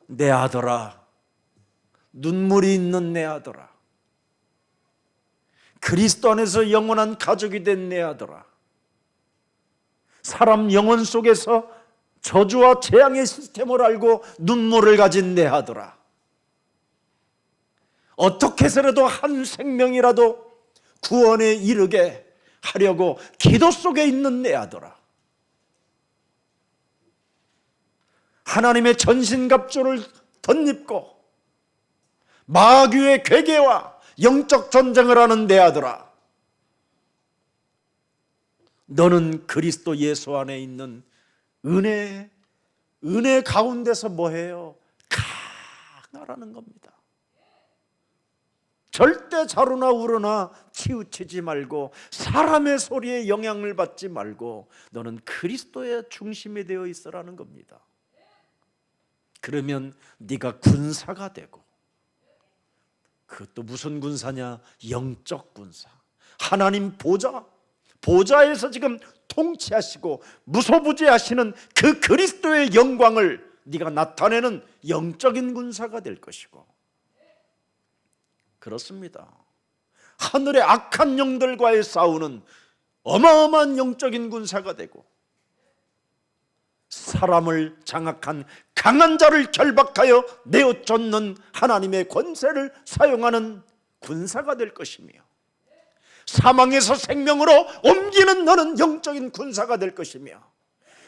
내 아들아, 눈물이 있는 내 아들아, 그리스도 안에서 영원한 가족이 된 내 아들아, 사람 영혼 속에서 저주와 재앙의 시스템을 알고 눈물을 가진 내 아들아, 어떻게 해서라도 한 생명이라도 구원에 이르게 하려고 기도 속에 있는 내 아들아, 하나님의 전신갑주를 덧입고 마귀의 괴계와 영적 전쟁을 하는 내 아들아, 너는 그리스도 예수 안에 있는 은혜 가운데서 뭐해요? 강하라는 겁니다. 절대 자루나 우러나 치우치지 말고 사람의 소리에 영향을 받지 말고 너는 그리스도의 중심이 되어 있으라는 겁니다. 그러면 네가 군사가 되고, 그것도 무슨 군사냐? 영적 군사. 하나님 보좌에서 지금 통치하시고 무소부지하시는 그 그리스도의 영광을 네가 나타내는 영적인 군사가 될 것이고, 그렇습니다. 하늘의 악한 영들과의 싸우는 어마어마한 영적인 군사가 되고, 사람을 장악한 강한 자를 결박하여 내어쫓는 하나님의 권세를 사용하는 군사가 될 것이며, 사망에서 생명으로 옮기는 너는 영적인 군사가 될 것이며,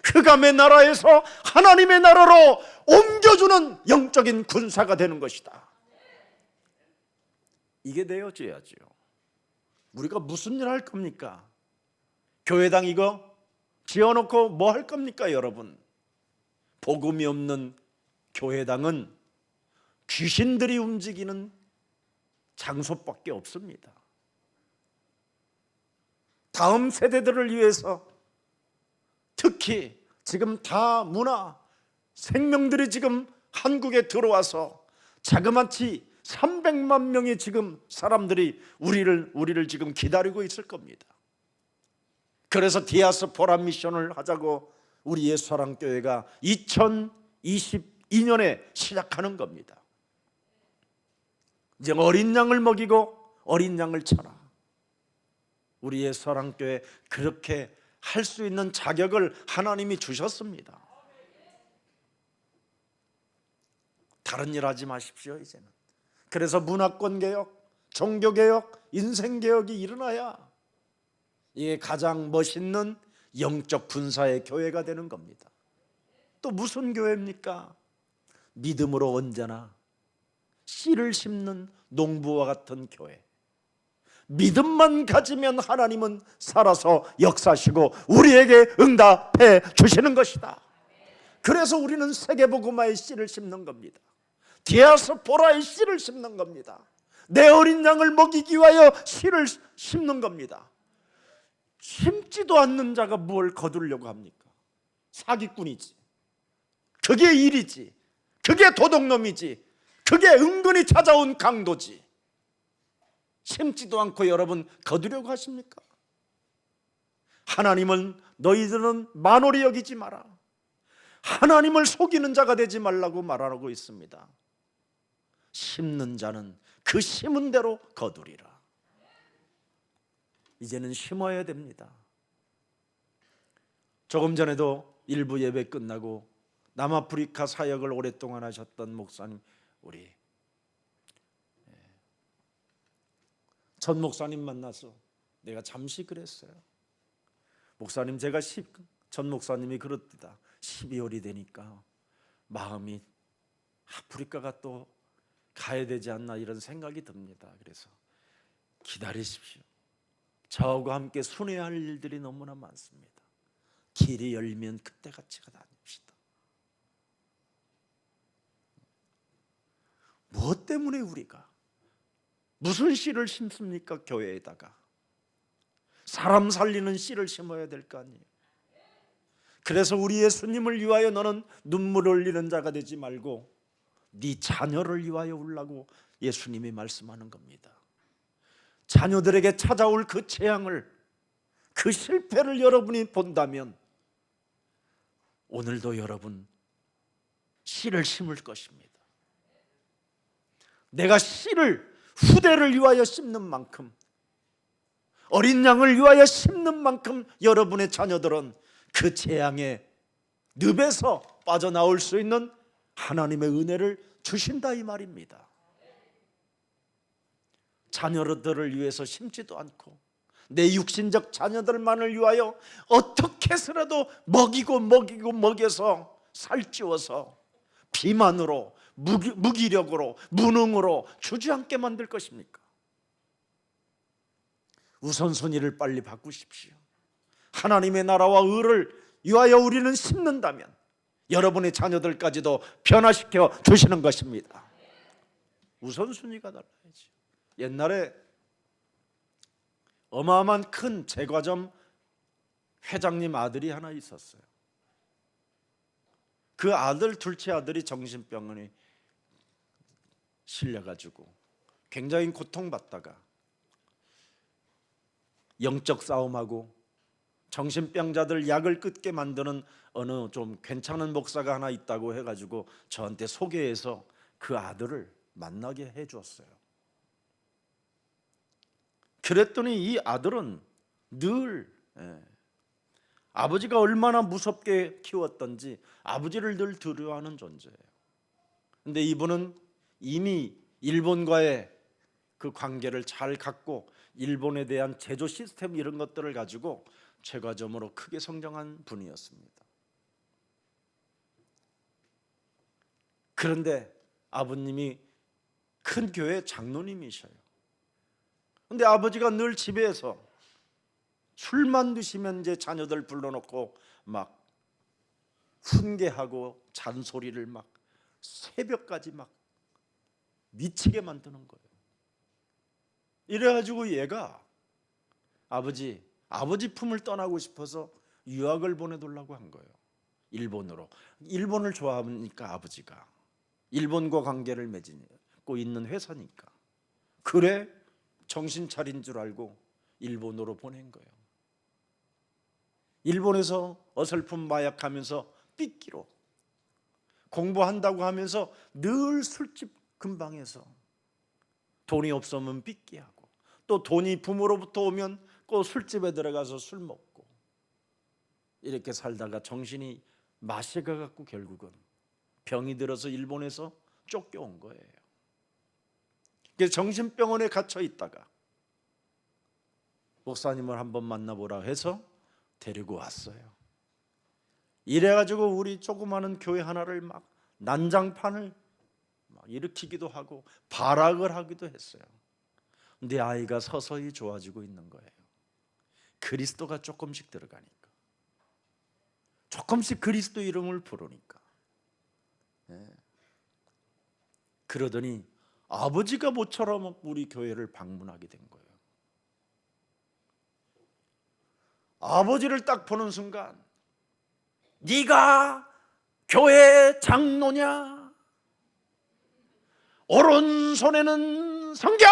흑암의 나라에서 하나님의 나라로 옮겨주는 영적인 군사가 되는 것이다. 이게 되어져야죠. 우리가 무슨 일 할 겁니까? 교회당 이거 지어놓고 뭐 할 겁니까 여러분? 복음이 없는 교회당은 귀신들이 움직이는 장소밖에 없습니다. 다음 세대들을 위해서, 특히 지금 다문화 생명들이 지금 한국에 들어와서 자그마치 300만 명의 지금 사람들이 우리를 지금 기다리고 있을 겁니다. 그래서 디아스포라 미션을 하자고 우리 예수사랑교회가 2022년에 시작하는 겁니다. 이제 어린 양을 먹이고 어린 양을 쳐라. 우리 예수사랑교회 그렇게 할 수 있는 자격을 하나님이 주셨습니다. 다른 일 하지 마십시오 이제는. 그래서 문화권 개혁, 종교 개혁, 인생 개혁이 일어나야 이게 가장 멋있는 영적 군사의 교회가 되는 겁니다. 또 무슨 교회입니까? 믿음으로 언제나 씨를 심는 농부와 같은 교회. 믿음만 가지면 하나님은 살아서 역사하시고 우리에게 응답해 주시는 것이다. 그래서 우리는 세계복음화의 씨를 심는 겁니다. 디아스포라의 씨를 심는 겁니다. 내 어린 양을 먹이기 위하여 씨를 심는 겁니다. 심지도 않는 자가 뭘 거두려고 합니까? 사기꾼이지. 그게 일이지. 그게 도둑놈이지. 그게 은근히 찾아온 강도지. 심지도 않고 여러분 거두려고 하십니까? 하나님은 너희들은 만홀히 여기지 마라. 하나님을 속이는 자가 되지 말라고 말하고 있습니다. 심는 자는 그 심은 대로 거두리라. 이제는 심어야 됩니다. 조금 전에도 일부 예배 끝나고 남아프리카 사역을 오랫동안 하셨던 목사님, 우리 전 목사님 만나서 내가 잠시 그랬어요. 목사님, 제가 전 목사님이 그렇다. 12월이 되니까 마음이 아프리카가 또 가야 되지 않나 이런 생각이 듭니다. 그래서 기다리십시오. 저하고 함께 순회할 일들이 너무나 많습니다. 길이 열면 그때 같이 다닙시다. 무엇 때문에 우리가 무슨 씨를 심습니까? 교회에다가 사람 살리는 씨를 심어야 될 거 아니에요. 그래서 우리 예수님을 위하여 너는 눈물을 흘리는 자가 되지 말고 네 자녀를 위하여 울라고 예수님이 말씀하는 겁니다. 자녀들에게 찾아올 그 재앙을, 그 실패를 여러분이 본다면 오늘도 여러분 씨를 심을 것입니다. 내가 씨를 후대를 위하여 심는 만큼 어린 양을 위하여 심는 만큼 여러분의 자녀들은 그 재앙의 늪에서 빠져나올 수 있는 하나님의 은혜를 주신다 이 말입니다. 자녀들을 위해서 심지도 않고 내 육신적 자녀들만을 위하여 어떻게 해서라도 먹여서 살찌워서 비만으로 무기력으로 무능으로 주저앉게 만들 것입니까? 우선순위를 빨리 바꾸십시오. 하나님의 나라와 의를 위하여 우리는 심는다면 여러분의 자녀들까지도 변화시켜 주시는 것입니다. 우선순위가 달라야지. 옛날에 어마어마한 큰 제과점 회장님 아들이 하나 있었어요. 그 아들, 둘째 아들이 정신병원에 실려가지고 굉장히 고통받다가 영적 싸움하고 정신병자들 약을 끊게 만드는 어느 좀 괜찮은 목사가 하나 있다고 해가지고 저한테 소개해서 그 아들을 만나게 해주었어요. 그랬더니 이 아들은 늘 아버지가 얼마나 무섭게 키웠던지 아버지를 늘 두려워하는 존재예요. 근데 이분은 이미 일본과의 그 관계를 잘 갖고 일본에 대한 제조 시스템 이런 것들을 가지고 제과점으로 크게 성장한 분이었습니다. 그런데 아버님이 큰 교회 장로님이셔요. 근데 아버지가 늘 집에서 술만 드시면 이제 자녀들 불러놓고 막 훈계하고 잔소리를 막 새벽까지 막 미치게 만드는 거예요. 이래가지고 얘가 아버지 품을 떠나고 싶어서 유학을 보내달라고 한 거예요. 일본으로. 일본을 좋아하니까 아버지가 일본과 관계를 맺고 있는 회사니까. 그래 정신 차린 줄 알고 일본으로 보낸 거예요. 일본에서 어설픈 마약하면서 삐끼로 공부한다고 하면서 늘 술집 근방에서 돈이 없으면 삐끼하고 또 돈이 부모로부터 오면 꼭 술집에 들어가서 술 먹고 이렇게 살다가 정신이 마시가 갖고 결국은 병이 들어서 일본에서 쫓겨온 거예요. 그래서 정신병원에 갇혀 있다가 목사님을 한번 만나보라 해서 데리고 왔어요. 이래가지고 우리 조그마한 교회 하나를 막 난장판을 막 일으키기도 하고 발악을 하기도 했어요. 근데 아이가 서서히 좋아지고 있는 거예요. 그리스도가 조금씩 들어가니까, 조금씩 그리스도 이름을 부르니까. 그러더니 아버지가 모처럼 우리 교회를 방문하게 된 거예요. 아버지를 딱 보는 순간 네가 교회 장로냐? 오른손에는 성경,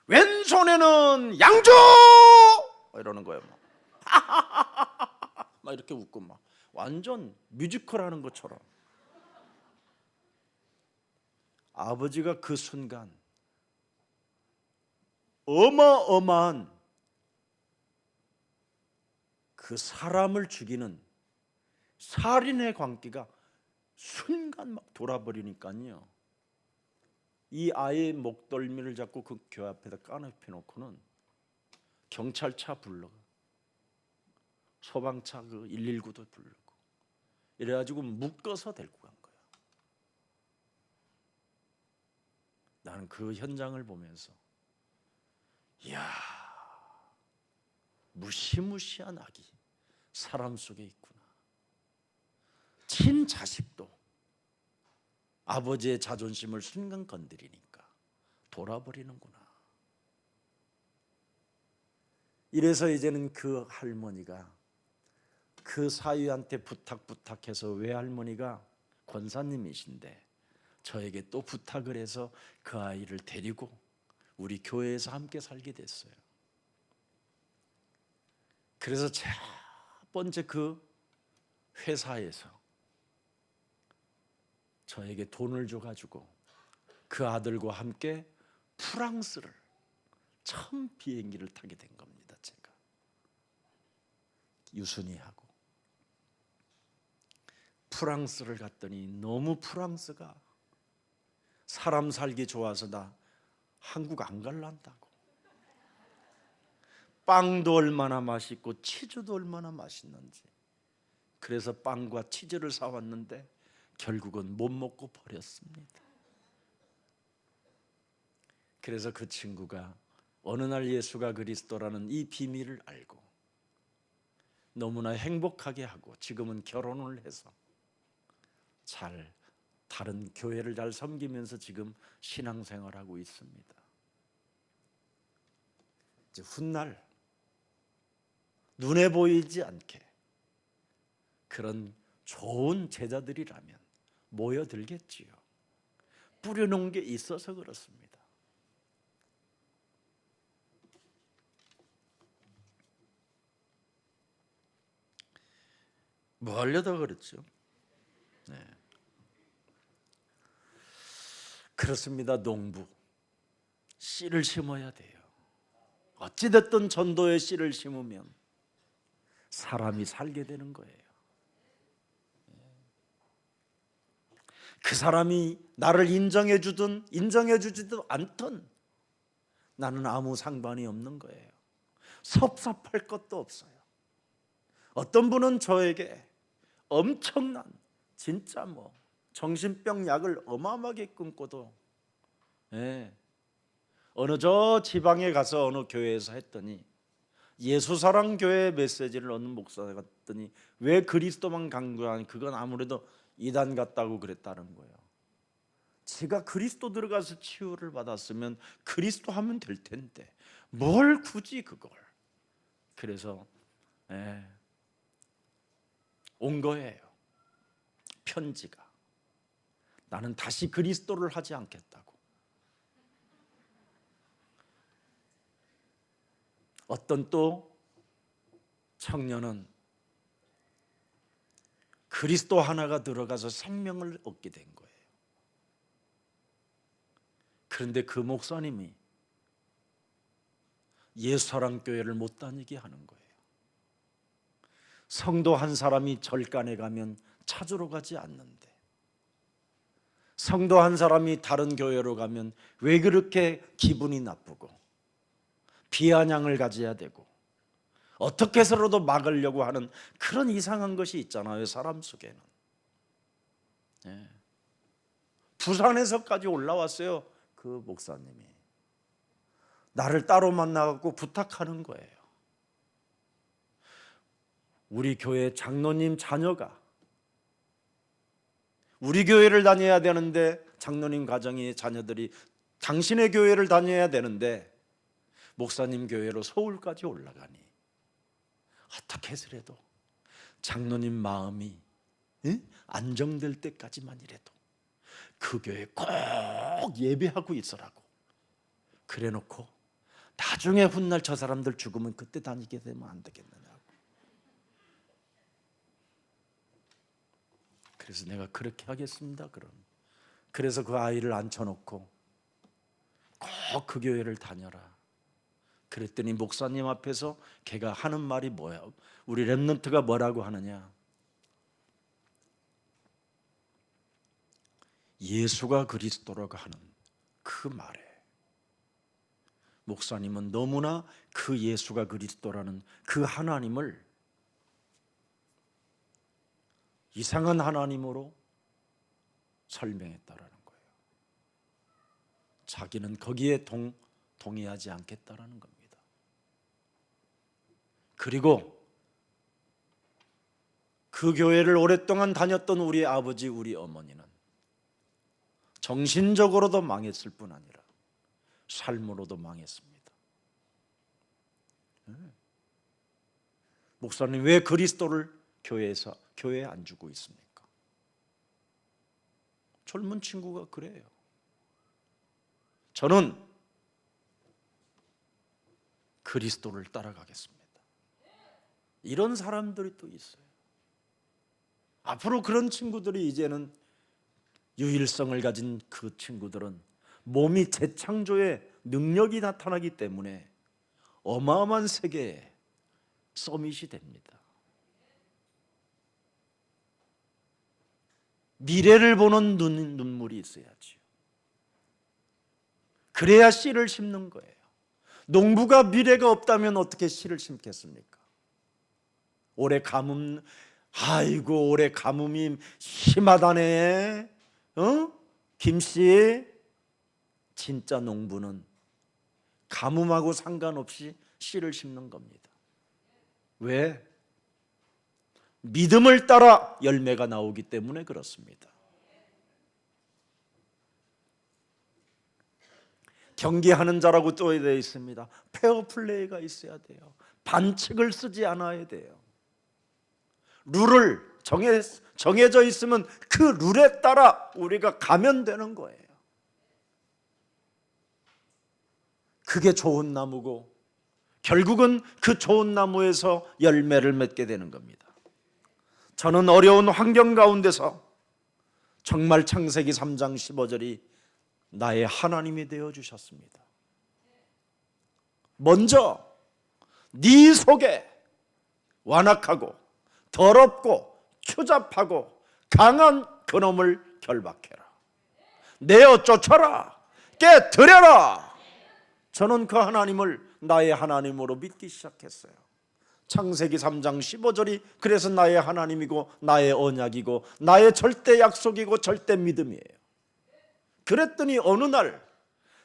왼손에는 양주 이러는 거예요. 막 이렇게 웃고 막 완전 뮤지컬 하는 것처럼. 아버지가 그 순간 어마어마한 그 사람을 죽이는 살인의 광기가 순간 막 돌아버리니까요. 이 아이의 목덜미를 잡고 그 교회 앞에다 까놓고 놓고는 경찰차 불러, 소방차 그 119도 부르고 이래가지고 묶어서 데리고 간 거야. 나는 그 현장을 보면서 이야, 무시무시한 악이 사람 속에 있구나. 친자식도 아버지의 자존심을 순간 건드리니까 돌아버리는구나. 이래서 이제는 그 할머니가 그 사위한테 부탁해서, 외할머니가 권사님이신데 저에게 또 부탁을 해서 그 아이를 데리고 우리 교회에서 함께 살게 됐어요. 그래서 첫 번째 그 회사에서 저에게 돈을 줘가지고 그 아들과 함께 프랑스를 처음 비행기를 타게 된 겁니다. 제가 유순이하고 프랑스를 갔더니 너무 프랑스가 사람 살기 좋아서 나 한국 안 갈란다고. 빵도 얼마나 맛있고 치즈도 얼마나 맛있는지. 그래서 빵과 치즈를 사왔는데 결국은 못 먹고 버렸습니다. 그래서 그 친구가 어느 날 예수가 그리스도라는 이 비밀을 알고 너무나 행복하게 하고 지금은 결혼을 해서 잘 다른 교회를 잘 섬기면서 지금 신앙생활하고 있습니다. 이제 훗날 눈에 보이지 않게 그런 좋은 제자들이라면 모여들겠지요. 뿌려놓은 게 있어서 그렇습니다. 뭐 하려다 그랬죠? 네. 그렇습니다. 농부 씨를 심어야 돼요. 어찌됐든 전도의 씨를 심으면 사람이 살게 되는 거예요. 그 사람이 나를 인정해 주든 인정해 주지도 않든 나는 아무 상관이 없는 거예요. 섭섭할 것도 없어요. 어떤 분은 저에게 엄청난 진짜 정신병 약을 어마어마하게 끊고도 어느 저 지방에 가서 어느 교회에서 했더니 예수사랑 교회 메시지를 얻는 목사가 갔더니 왜 그리스도만 강조하니 그건 아무래도 이단 같다고 그랬다는 거예요. 제가 그리스도 들어가서 치유를 받았으면 그리스도 하면 될 텐데 뭘 굳이 그걸. 그래서 온 거예요. 편지가. 나는 다시 그리스도를 하지 않겠다고. 어떤 또 청년은 그리스도 하나가 들어가서 생명을 얻게 된 거예요. 그런데 그 목사님이 예수사랑교회를 못 다니게 하는 거예요. 성도 한 사람이 절간에 가면 찾으러 가지 않는데 성도 한 사람이 다른 교회로 가면 왜 그렇게 기분이 나쁘고 비아냥을 가져야 되고 어떻게 해서라도 막으려고 하는 그런 이상한 것이 있잖아요. 사람 속에는. 부산에서까지 올라왔어요. 그 목사님이 나를 따로 만나갖고 부탁하는 거예요. 우리 교회 장로님 자녀가 우리 교회를 다녀야 되는데 장로님 가정의 자녀들이 당신의 교회를 다녀야 되는데 목사님 교회로 서울까지 올라가니 어떻게 해서라도 장로님 마음이 안정될 때까지만이라도 그 교회에 꼭 예배하고 있으라고 그래놓고 나중에 훗날 저 사람들 죽으면 그때 다니게 되면 안 되겠느냐고. 그래서 내가 그렇게 하겠습니다. 그래서 그 아이를 앉혀놓고 꼭 그 교회를 다녀라. 그랬더니 목사님 앞에서 걔가 하는 말이 뭐야? 우리 렘넌트가 뭐라고 하느냐? 예수가 그리스도라고 하는 그 말에 목사님은 너무나 그 예수가 그리스도라는 그 하나님을 이상한 하나님으로 설명했다라는 거예요. 자기는 거기에 동의하지 않겠다라는 겁니다. 그리고 그 교회를 오랫동안 다녔던 우리 아버지, 우리 어머니는 정신적으로도 망했을 뿐 아니라 삶으로도 망했습니다. 목사님 왜 그리스도를 교회에 안 주고 있습니까? 젊은 친구가 그래요. 저는 그리스도를 따라가겠습니다. 이런 사람들이 또 있어요. 앞으로 그런 친구들이 이제는 유일성을 가진 그 친구들은 몸이 재창조의 능력이 나타나기 때문에 어마어마한 세계의 서밋이 됩니다. 미래를 보는 눈물이 있어야지요. 그래야 씨를 심는 거예요. 농부가 미래가 없다면 어떻게 씨를 심겠습니까? 올해 가뭄, 아이고 올해 가뭄이 심하다네. 김씨, 진짜 농부는 가뭄하고 상관없이 씨를 심는 겁니다. 왜? 믿음을 따라 열매가 나오기 때문에 그렇습니다. 경기하는 자라고 또 되어 있습니다. 페어플레이가 있어야 돼요. 반칙을 쓰지 않아야 돼요. 룰을 정해져 있으면 그 룰에 따라 우리가 가면 되는 거예요. 그게 좋은 나무고 결국은 그 좋은 나무에서 열매를 맺게 되는 겁니다. 저는 어려운 환경 가운데서 정말 창세기 3장 15절이 나의 하나님이 되어주셨습니다. 먼저 네 속에 완악하고 더럽고 추잡하고 강한 그놈을 결박해라. 내어 쫓아라. 깨뜨려라. 저는 그 하나님을 나의 하나님으로 믿기 시작했어요. 창세기 3장 15절이 그래서 나의 하나님이고 나의 언약이고 나의 절대 약속이고 절대 믿음이에요. 그랬더니 어느 날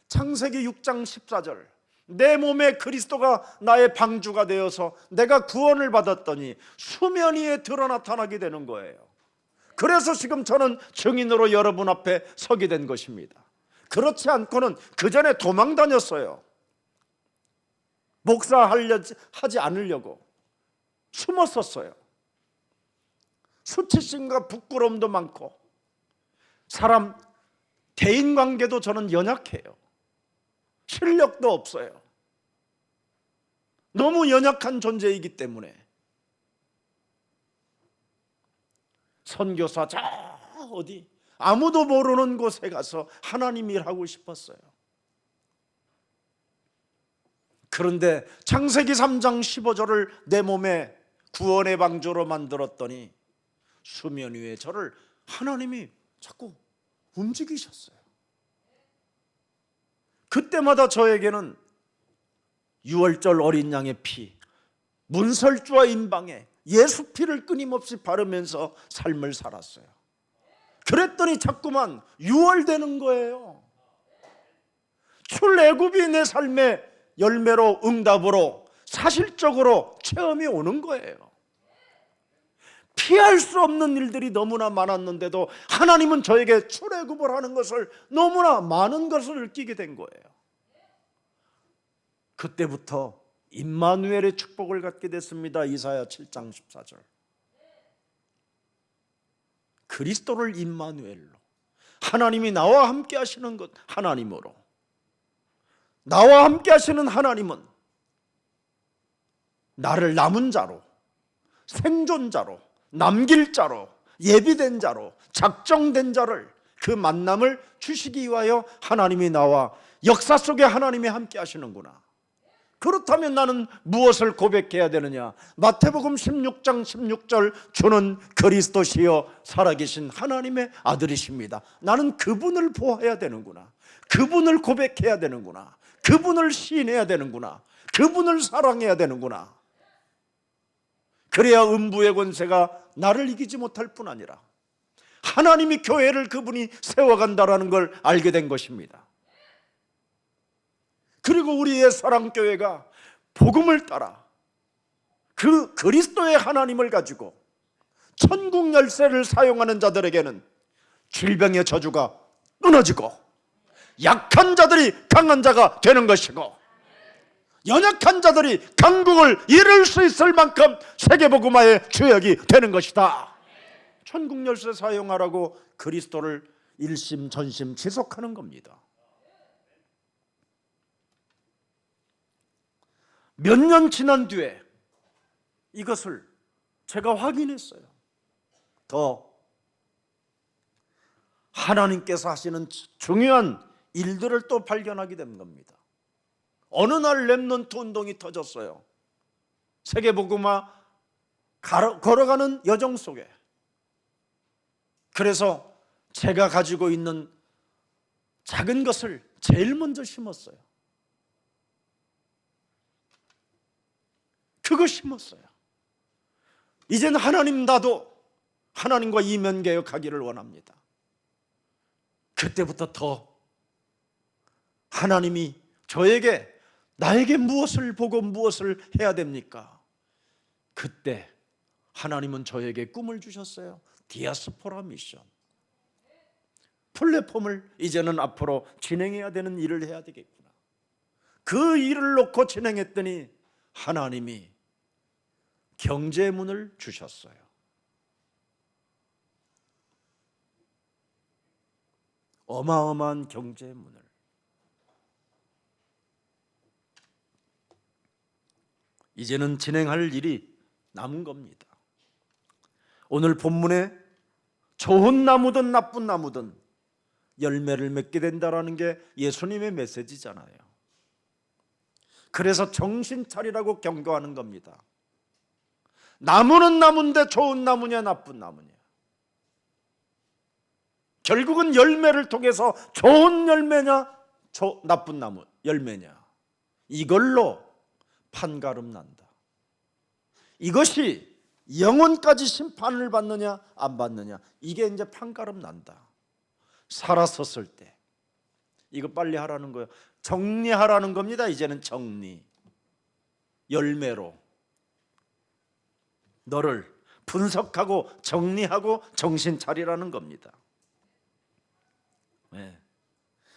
창세기 6장 14절 내 몸에 그리스도가 나의 방주가 되어서 내가 구원을 받았더니 수면 위에 드러나타나게 되는 거예요. 그래서 지금 저는 증인으로 여러분 앞에 서게 된 것입니다. 그렇지 않고는 그 전에 도망 다녔어요. 목사하지 않으려고 숨었었어요. 수치심과 부끄러움도 많고 사람 대인관계도 저는 연약해요. 실력도 없어요. 너무 연약한 존재이기 때문에 선교사 저 어디 아무도 모르는 곳에 가서 하나님 일하고 싶었어요. 그런데 창세기 3장 15절을 내 몸에 구원의 방주로 만들었더니 수면 위에 저를 하나님이 자꾸 움직이셨어요. 그때마다 저에게는 유월절 어린 양의 피, 문설주와 임방에 예수 피를 끊임없이 바르면서 삶을 살았어요. 그랬더니 자꾸만 유월되는 거예요. 출애굽이 내 삶의 열매로 응답으로 사실적으로 체험이 오는 거예요. 피할 수 없는 일들이 너무나 많았는데도 하나님은 저에게 출애굽을 하는 것을 너무나 많은 것을 느끼게 된 거예요. 그때부터 임마누엘의 축복을 갖게 됐습니다. 이사야 7장 14절 그리스도를 임마누엘로 하나님이 나와 함께 하시는 것 하나님으로 나와 함께 하시는 하나님은 나를 남은 자로 생존자로 남길 자로 예비된 자로 작정된 자를 그 만남을 주시기 위하여 하나님이 나와 역사 속에 하나님이 함께 하시는구나. 그렇다면 나는 무엇을 고백해야 되느냐? 마태복음 16장 16절 주는 그리스도시여 살아계신 하나님의 아들이십니다. 나는 그분을 보아야 되는구나. 그분을 고백해야 되는구나. 그분을 시인해야 되는구나. 그분을 사랑해야 되는구나. 그래야 음부의 권세가 나를 이기지 못할 뿐 아니라 하나님이 교회를 그분이 세워간다라는 걸 알게 된 것입니다. 그리고 우리의 사랑교회가 복음을 따라 그 그리스도의 하나님을 가지고 천국 열쇠를 사용하는 자들에게는 질병의 저주가 끊어지고 약한 자들이 강한 자가 되는 것이고 연약한 자들이 강국을 이룰 수 있을 만큼 세계복음화의 주역이 되는 것이다. 천국 열쇠 사용하라고 그리스도를 일심 전심 지속하는 겁니다. 몇 년 지난 뒤에 이것을 제가 확인했어요. 더 하나님께서 하시는 중요한 일들을 또 발견하게 된 겁니다. 어느 날 렘넌트 운동이 터졌어요. 세계복음화 걸어가는 여정 속에. 그래서 제가 가지고 있는 작은 것을 제일 먼저 심었어요. 그거 심었어요. 이제는 하나님, 나도 하나님과 이면개혁하기를 원합니다. 그때부터 더 하나님이 나에게 무엇을 보고 무엇을 해야 됩니까? 그때 하나님은 저에게 꿈을 주셨어요. 디아스포라 미션. 플랫폼을 이제는 앞으로 진행해야 되는 일을 해야 되겠구나. 그 일을 놓고 진행했더니 하나님이 경제문을 주셨어요. 어마어마한 경제문을. 이제는 진행할 일이 남은 겁니다. 오늘 본문에 좋은 나무든 나쁜 나무든 열매를 맺게 된다는 게 예수님의 메시지잖아요. 그래서 정신 차리라고 경고하는 겁니다. 나무는 나무인데 좋은 나무냐 나쁜 나무냐. 결국은 열매를 통해서 좋은 열매냐 나쁜 나무 열매냐, 이걸로 판가름 난다. 이것이 영혼까지 심판을 받느냐 안 받느냐, 이게 이제 판가름 난다. 살았었을 때 이거 빨리 하라는 거예요. 정리하라는 겁니다. 이제는 정리. 열매로 너를 분석하고 정리하고 정신 차리라는 겁니다. 네.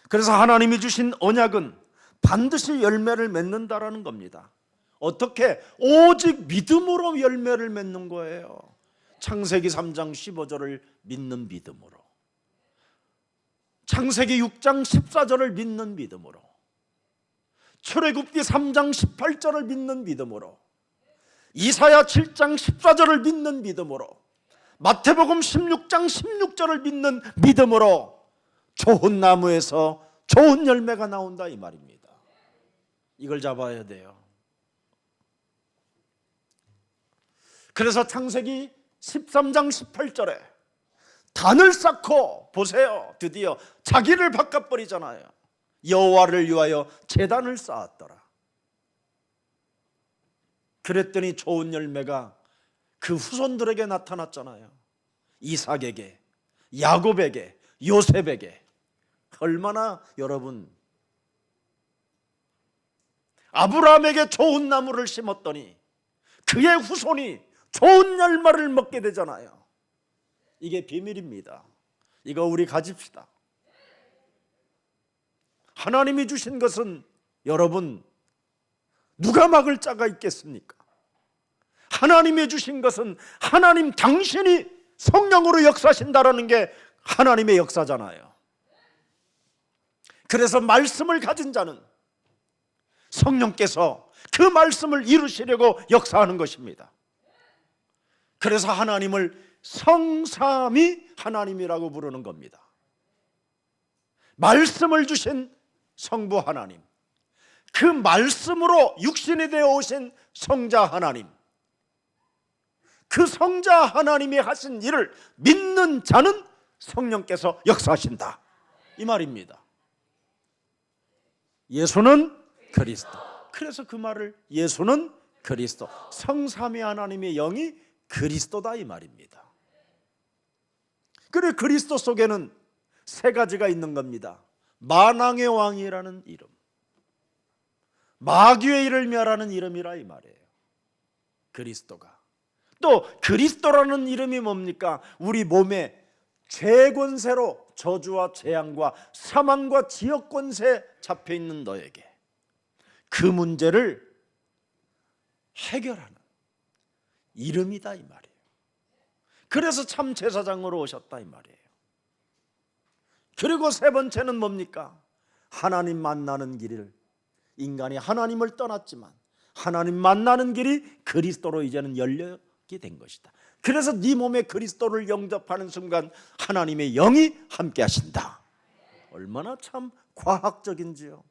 그래서 하나님이 주신 언약은 반드시 열매를 맺는다라는 겁니다. 어떻게? 오직 믿음으로 열매를 맺는 거예요. 창세기 3장 15절을 믿는 믿음으로, 창세기 6장 14절을 믿는 믿음으로, 출애굽기 3장 18절을 믿는 믿음으로, 이사야 7장 14절을 믿는 믿음으로, 마태복음 16장 16절을 믿는 믿음으로 좋은 나무에서 좋은 열매가 나온다 이 말입니다. 이걸 잡아야 돼요. 그래서 창세기 13장 18절에 단을 쌓고, 보세요, 드디어 자기를 바꿔버리잖아요. 여호와를 위하여 제단을 쌓았더라. 그랬더니 좋은 열매가 그 후손들에게 나타났잖아요. 이삭에게, 야곱에게, 요셉에게. 얼마나 여러분, 아브라함에게 좋은 나무를 심었더니 그의 후손이 좋은 열매를 먹게 되잖아요. 이게 비밀입니다. 이거 우리 가집시다. 하나님이 주신 것은 여러분 누가 막을 자가 있겠습니까? 하나님이 주신 것은 하나님 당신이 성령으로 역사하신다라는 게 하나님의 역사잖아요. 그래서 말씀을 가진 자는 성령께서 그 말씀을 이루시려고 역사하는 것입니다. 그래서 하나님을 성삼위 하나님이라고 부르는 겁니다. 말씀을 주신 성부 하나님, 그 말씀으로 육신이 되어 오신 성자 하나님, 그 성자 하나님이 하신 일을 믿는 자는 성령께서 역사하신다 이 말입니다. 예수는 그리스도. 그래서 그 말을, 예수는 그리스도, 성삼위 하나님의 영이 그리스도다 이 말입니다. 그래, 그리스도 속에는 세 가지가 있는 겁니다. 만왕의 왕이라는 이름, 마귀의 이를 멸하는 이름이라 이 말이에요. 그리스도가. 또 그리스도라는 이름이 뭡니까? 우리 몸에 죄 권세로 저주와 재앙과 사망과 지역 권세 잡혀 있는 너에게 그 문제를 해결하는 이름이다 이 말이에요. 그래서 참 제사장으로 오셨다 이 말이에요. 그리고 세 번째는 뭡니까? 하나님 만나는 길을, 인간이 하나님을 떠났지만 하나님 만나는 길이 그리스도로 이제는 열리게 된 것이다. 그래서 네 몸에 그리스도를 영접하는 순간 하나님의 영이 함께 하신다. 얼마나 참 과학적인지요.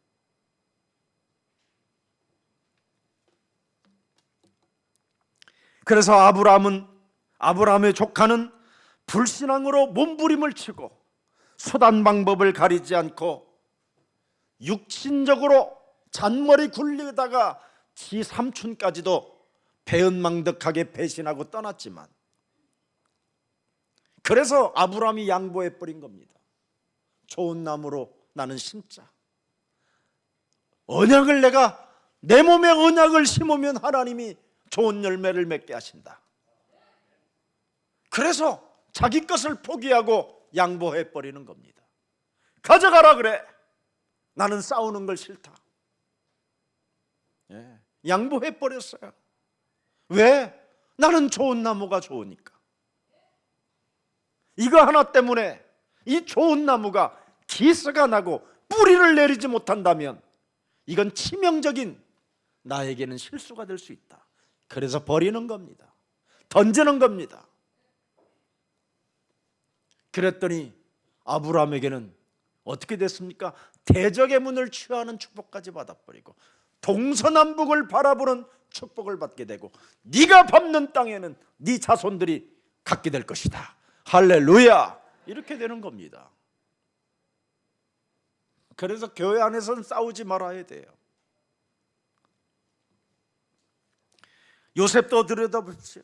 그래서 아브라함의 조카는 불신앙으로 몸부림을 치고 수단 방법을 가리지 않고 육신적으로 잔머리 굴리다가 지 삼촌까지도 배은망덕하게 배신하고 떠났지만, 그래서 아브라함이 양보해 버린 겁니다. 좋은 나무로 나는 심자. 언약을 내 몸에 언약을 심으면 하나님이 좋은 열매를 맺게 하신다. 그래서 자기 것을 포기하고 양보해 버리는 겁니다. 가져가라 그래. 나는 싸우는 걸 싫다. 양보해 버렸어요. 왜? 나는 좋은 나무가 좋으니까. 이거 하나 때문에 이 좋은 나무가 기스가 나고 뿌리를 내리지 못한다면 이건 치명적인 나에게는 실수가 될 수 있다. 그래서 버리는 겁니다. 던지는 겁니다. 그랬더니 아브라함에게는 어떻게 됐습니까? 대적의 문을 취하는 축복까지 받아버리고 동서남북을 바라보는 축복을 받게 되고, 네가 밟는 땅에는 네 자손들이 갖게 될 것이다. 할렐루야. 이렇게 되는 겁니다. 그래서 교회 안에서는 싸우지 말아야 돼요. 요셉도 들여다보십시오.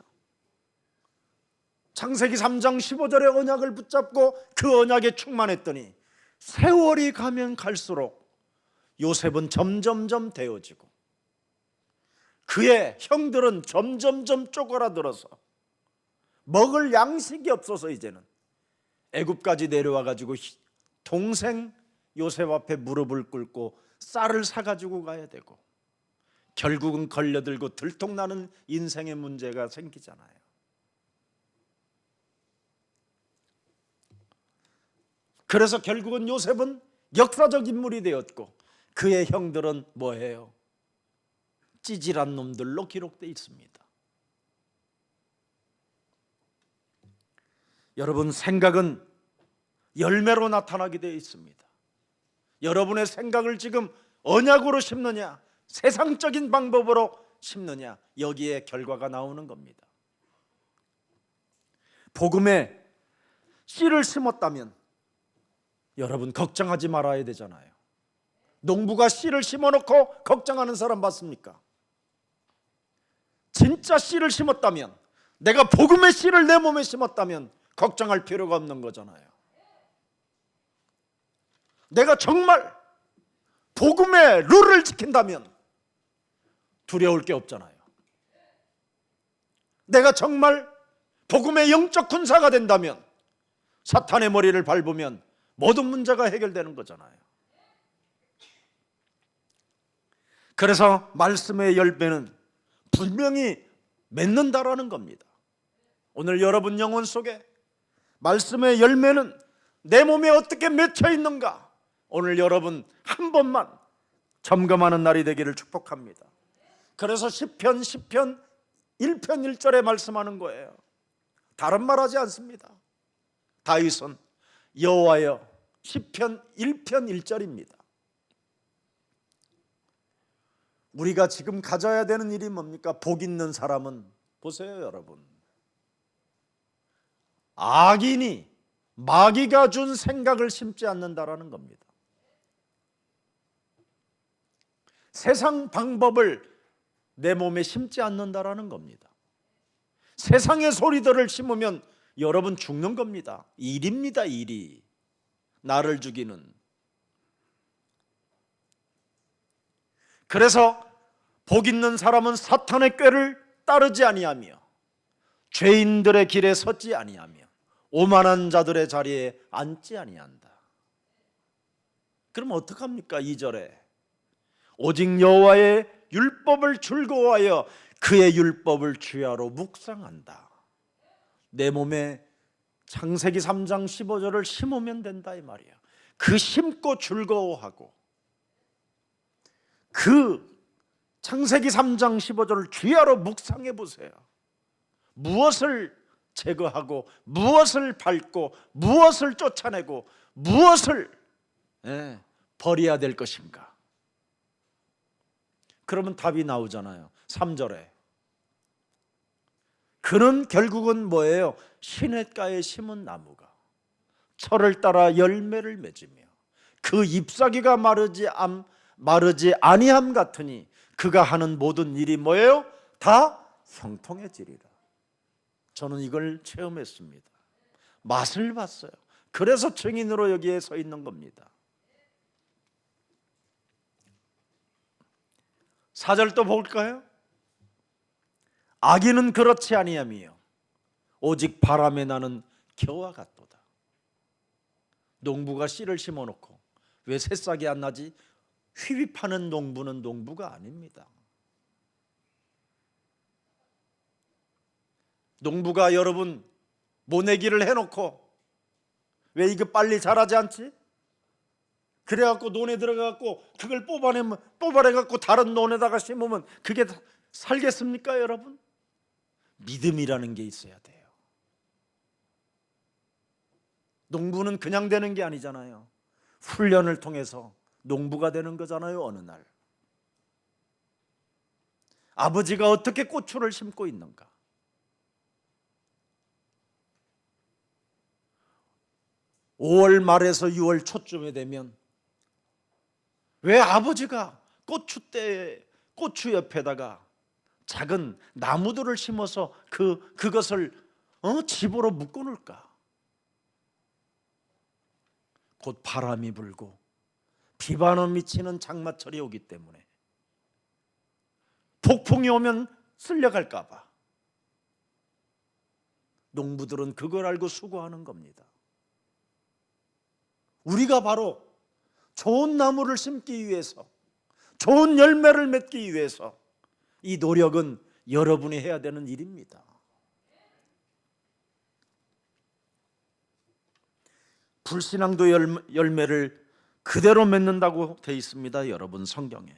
창세기 3장 15절의 언약을 붙잡고 그 언약에 충만했더니 세월이 가면 갈수록 요셉은 점점점 데워지고 그의 형들은 점점점 쪼그라들어서 먹을 양식이 없어서 이제는 애굽까지 내려와 가지고 동생 요셉 앞에 무릎을 꿇고 쌀을 사가지고 가야 되고, 결국은 걸려들고 들통나는 인생의 문제가 생기잖아요. 그래서 결국은 요셉은 역사적 인물이 되었고 그의 형들은 뭐예요? 찌질한 놈들로 기록되어 있습니다. 여러분, 생각은 열매로 나타나게 되어 있습니다. 여러분의 생각을 지금 언약으로 심느냐, 세상적인 방법으로 심느냐, 여기에 결과가 나오는 겁니다. 복음에 씨를 심었다면 여러분 걱정하지 말아야 되잖아요. 농부가 씨를 심어놓고 걱정하는 사람 봤습니까? 진짜 씨를 심었다면, 내가 복음의 씨를 내 몸에 심었다면 걱정할 필요가 없는 거잖아요. 내가 정말 복음의 룰을 지킨다면 두려울 게 없잖아요. 내가 정말 복음의 영적 군사가 된다면 사탄의 머리를 밟으면 모든 문제가 해결되는 거잖아요. 그래서 말씀의 열매는 분명히 맺는다라는 겁니다. 오늘 여러분 영혼 속에 말씀의 열매는 내 몸에 어떻게 맺혀 있는가, 오늘 여러분 한 번만 점검하는 날이 되기를 축복합니다. 그래서 시편 1편 1절에 말씀하는 거예요. 다른 말 하지 않습니다. 다윗은 여호와여, 시편 1편 1절입니다. 우리가 지금 가져야 되는 일이 뭡니까? 복 있는 사람은, 보세요 여러분, 악인이 마귀가 준 생각을 심지 않는다라는 겁니다. 세상 방법을 내 몸에 심지 않는다라는 겁니다. 세상의 소리들을 심으면 여러분 죽는 겁니다. 일입니다. 일이 나를 죽이는. 그래서 복 있는 사람은 사탄의 꾀를 따르지 아니하며 죄인들의 길에 섰지 아니하며 오만한 자들의 자리에 앉지 아니한다. 그럼 어떡합니까? 2절에 오직 여호와의 율법을 즐거워하여 그의 율법을 주야로 묵상한다. 내 몸에 창세기 3장 15절을 심으면 된다 이 말이야. 그 심고 즐거워하고 그 창세기 3장 15절을 주야로 묵상해 보세요. 무엇을 제거하고 무엇을 밟고 무엇을 쫓아내고 무엇을 버려야 될 것인가? 그러면 답이 나오잖아요. 3절에 그는 결국은 뭐예요? 시냇가에 심은 나무가 철을 따라 열매를 맺으며 그 잎사귀가 마르지 아니함 같으니 그가 하는 모든 일이 뭐예요? 다 형통해지리라. 저는 이걸 체험했습니다. 맛을 봤어요. 그래서 증인으로 여기에 서 있는 겁니다. 4절 또 볼까요? 악인은 그렇지 아니하며 오직 바람에 나는 겨와 같도다. 농부가 씨를 심어놓고 왜 새싹이 안 나지? 휘휘파는 농부는 농부가 아닙니다. 농부가 여러분 모내기를 해놓고 왜 이거 빨리 자라지 않지? 그래갖고 논에 들어가갖고 그걸 뽑아내갖고 다른 논에다가 심으면 그게 살겠습니까 여러분? 믿음이라는 게 있어야 돼요. 농부는 그냥 되는 게 아니잖아요. 훈련을 통해서 농부가 되는 거잖아요. 어느 날 아버지가 어떻게 고추를 심고 있는가, 5월 말에서 6월 초쯤에 되면 왜 아버지가 고추대에 고추 옆에다가 작은 나무들을 심어서 그것을 집으로 묶어 놓을까? 곧 바람이 불고 비바람 미치는 장마철이 오기 때문에 폭풍이 오면 쓸려갈까 봐 농부들은 그걸 알고 수고하는 겁니다. 우리가 바로 좋은 나무를 심기 위해서, 좋은 열매를 맺기 위해서 이 노력은 여러분이 해야 되는 일입니다. 불신앙도 열매를 그대로 맺는다고 되어 있습니다. 여러분 성경에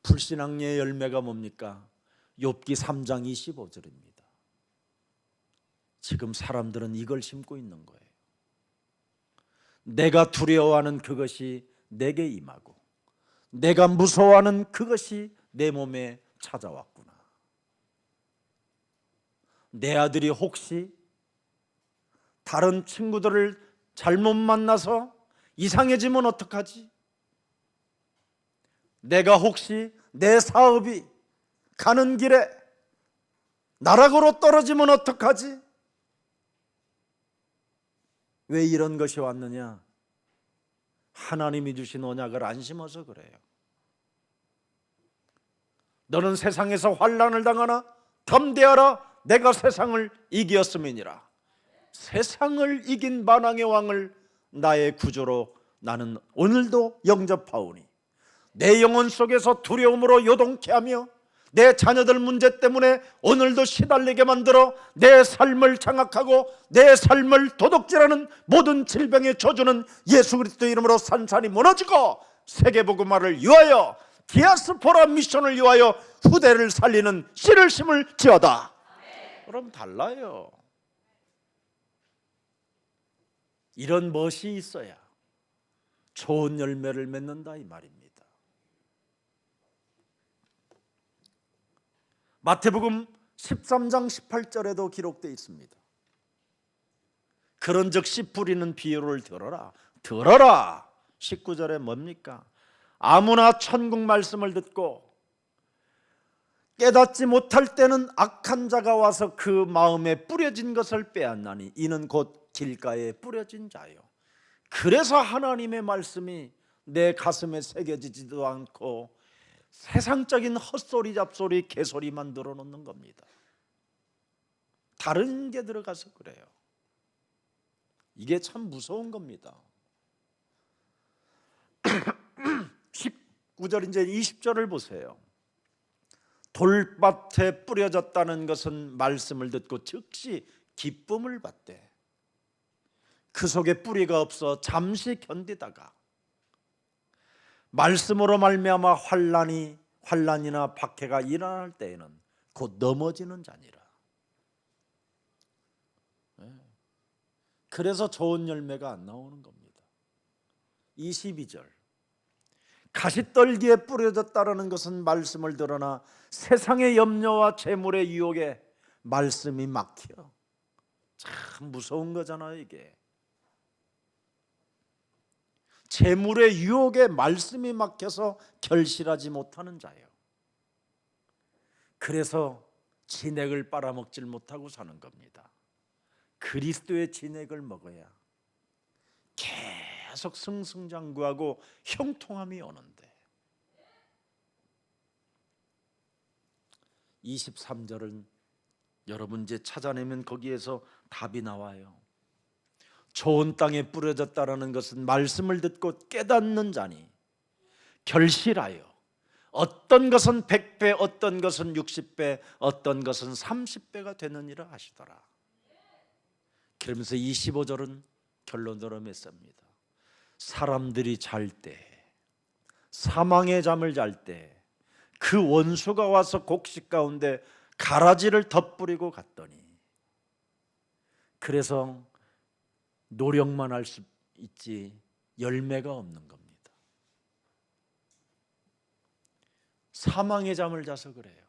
불신앙의 열매가 뭡니까? 욥기 3장 25절입니다. 지금 사람들은 이걸 심고 있는 거예요. 내가 두려워하는 그것이 내게 임하고 내가 무서워하는 그것이 내 몸에 찾아왔구나. 내 아들이 혹시 다른 친구들을 잘못 만나서 이상해지면 어떡하지? 내가 혹시 내 사업이 가는 길에 나락으로 떨어지면 어떡하지? 왜 이런 것이 왔느냐? 하나님이 주신 언약을 안 심어서 그래요. 너는 세상에서 환난을 당하나 담대하라, 내가 세상을 이기었음이니라. 세상을 이긴 만왕의 왕을 나의 구주로 나는 오늘도 영접하오니 내 영혼 속에서 두려움으로 요동케 하며 내 자녀들 문제 때문에 오늘도 시달리게 만들어 내 삶을 장악하고 내 삶을 도둑질하는 모든 질병의 저주는 예수 그리스도 이름으로 산산이 무너지고 세계복음화를 위하여 디아스포라 미션을 위하여 후대를 살리는 씨를 심을지어다. 그럼 달라요. 이런 멋이 있어야 좋은 열매를 맺는다 이 말입니다. 마태복음 13장 18절에도 기록되어 있습니다. 그런즉 씨 뿌리는 비유를 들어라. 들어라. 19절에 뭡니까? 아무나 천국 말씀을 듣고 깨닫지 못할 때는 악한 자가 와서 그 마음에 뿌려진 것을 빼앗나니 이는 곧 길가에 뿌려진 자요. 그래서 하나님의 말씀이 내 가슴에 새겨지지도 않고 세상적인 헛소리 잡소리 개소리만 들어놓는 겁니다. 다른 게 들어가서 그래요. 이게 참 무서운 겁니다. 19절 이제 20절을 보세요. 돌밭에 뿌려졌다는 것은 말씀을 듣고 즉시 기쁨을 받되 그 속에 뿌리가 없어 잠시 견디다가 말씀으로 말미암아 환난이나 박해가 일어날 때에는 곧 넘어지는 자니라. 그래서 좋은 열매가 안 나오는 겁니다. 22절 가시떨기에 뿌려졌다라는 것은 말씀을 들으나 세상의 염려와 재물의 유혹에 말씀이 막혀. 참 무서운 거잖아요. 이게 재물의 유혹에 말씀이 막혀서 결실하지 못하는 자예요. 그래서 진액을 빨아먹질 못하고 사는 겁니다. 그리스도의 진액을 먹어야 계속 승승장구하고 형통함이 오는데 23절은 여러분 이제 찾아내면 거기에서 답이 나와요. 좋은 땅에 뿌려졌다라는 것은 말씀을 듣고 깨닫는 자니 결실하여 어떤 것은 100배, 어떤 것은 60배, 어떤 것은 30배가 되느니라 하시더라. 그러면서 25절은 결론으로 맺습니다. 사람들이 잘 때, 사망의 잠을 잘 때 그 원수가 와서 곡식 가운데 가라지를 덧뿌리고 갔더니, 그래서 노력만 할 수 있지 열매가 없는 겁니다. 사망의 잠을 자서 그래요.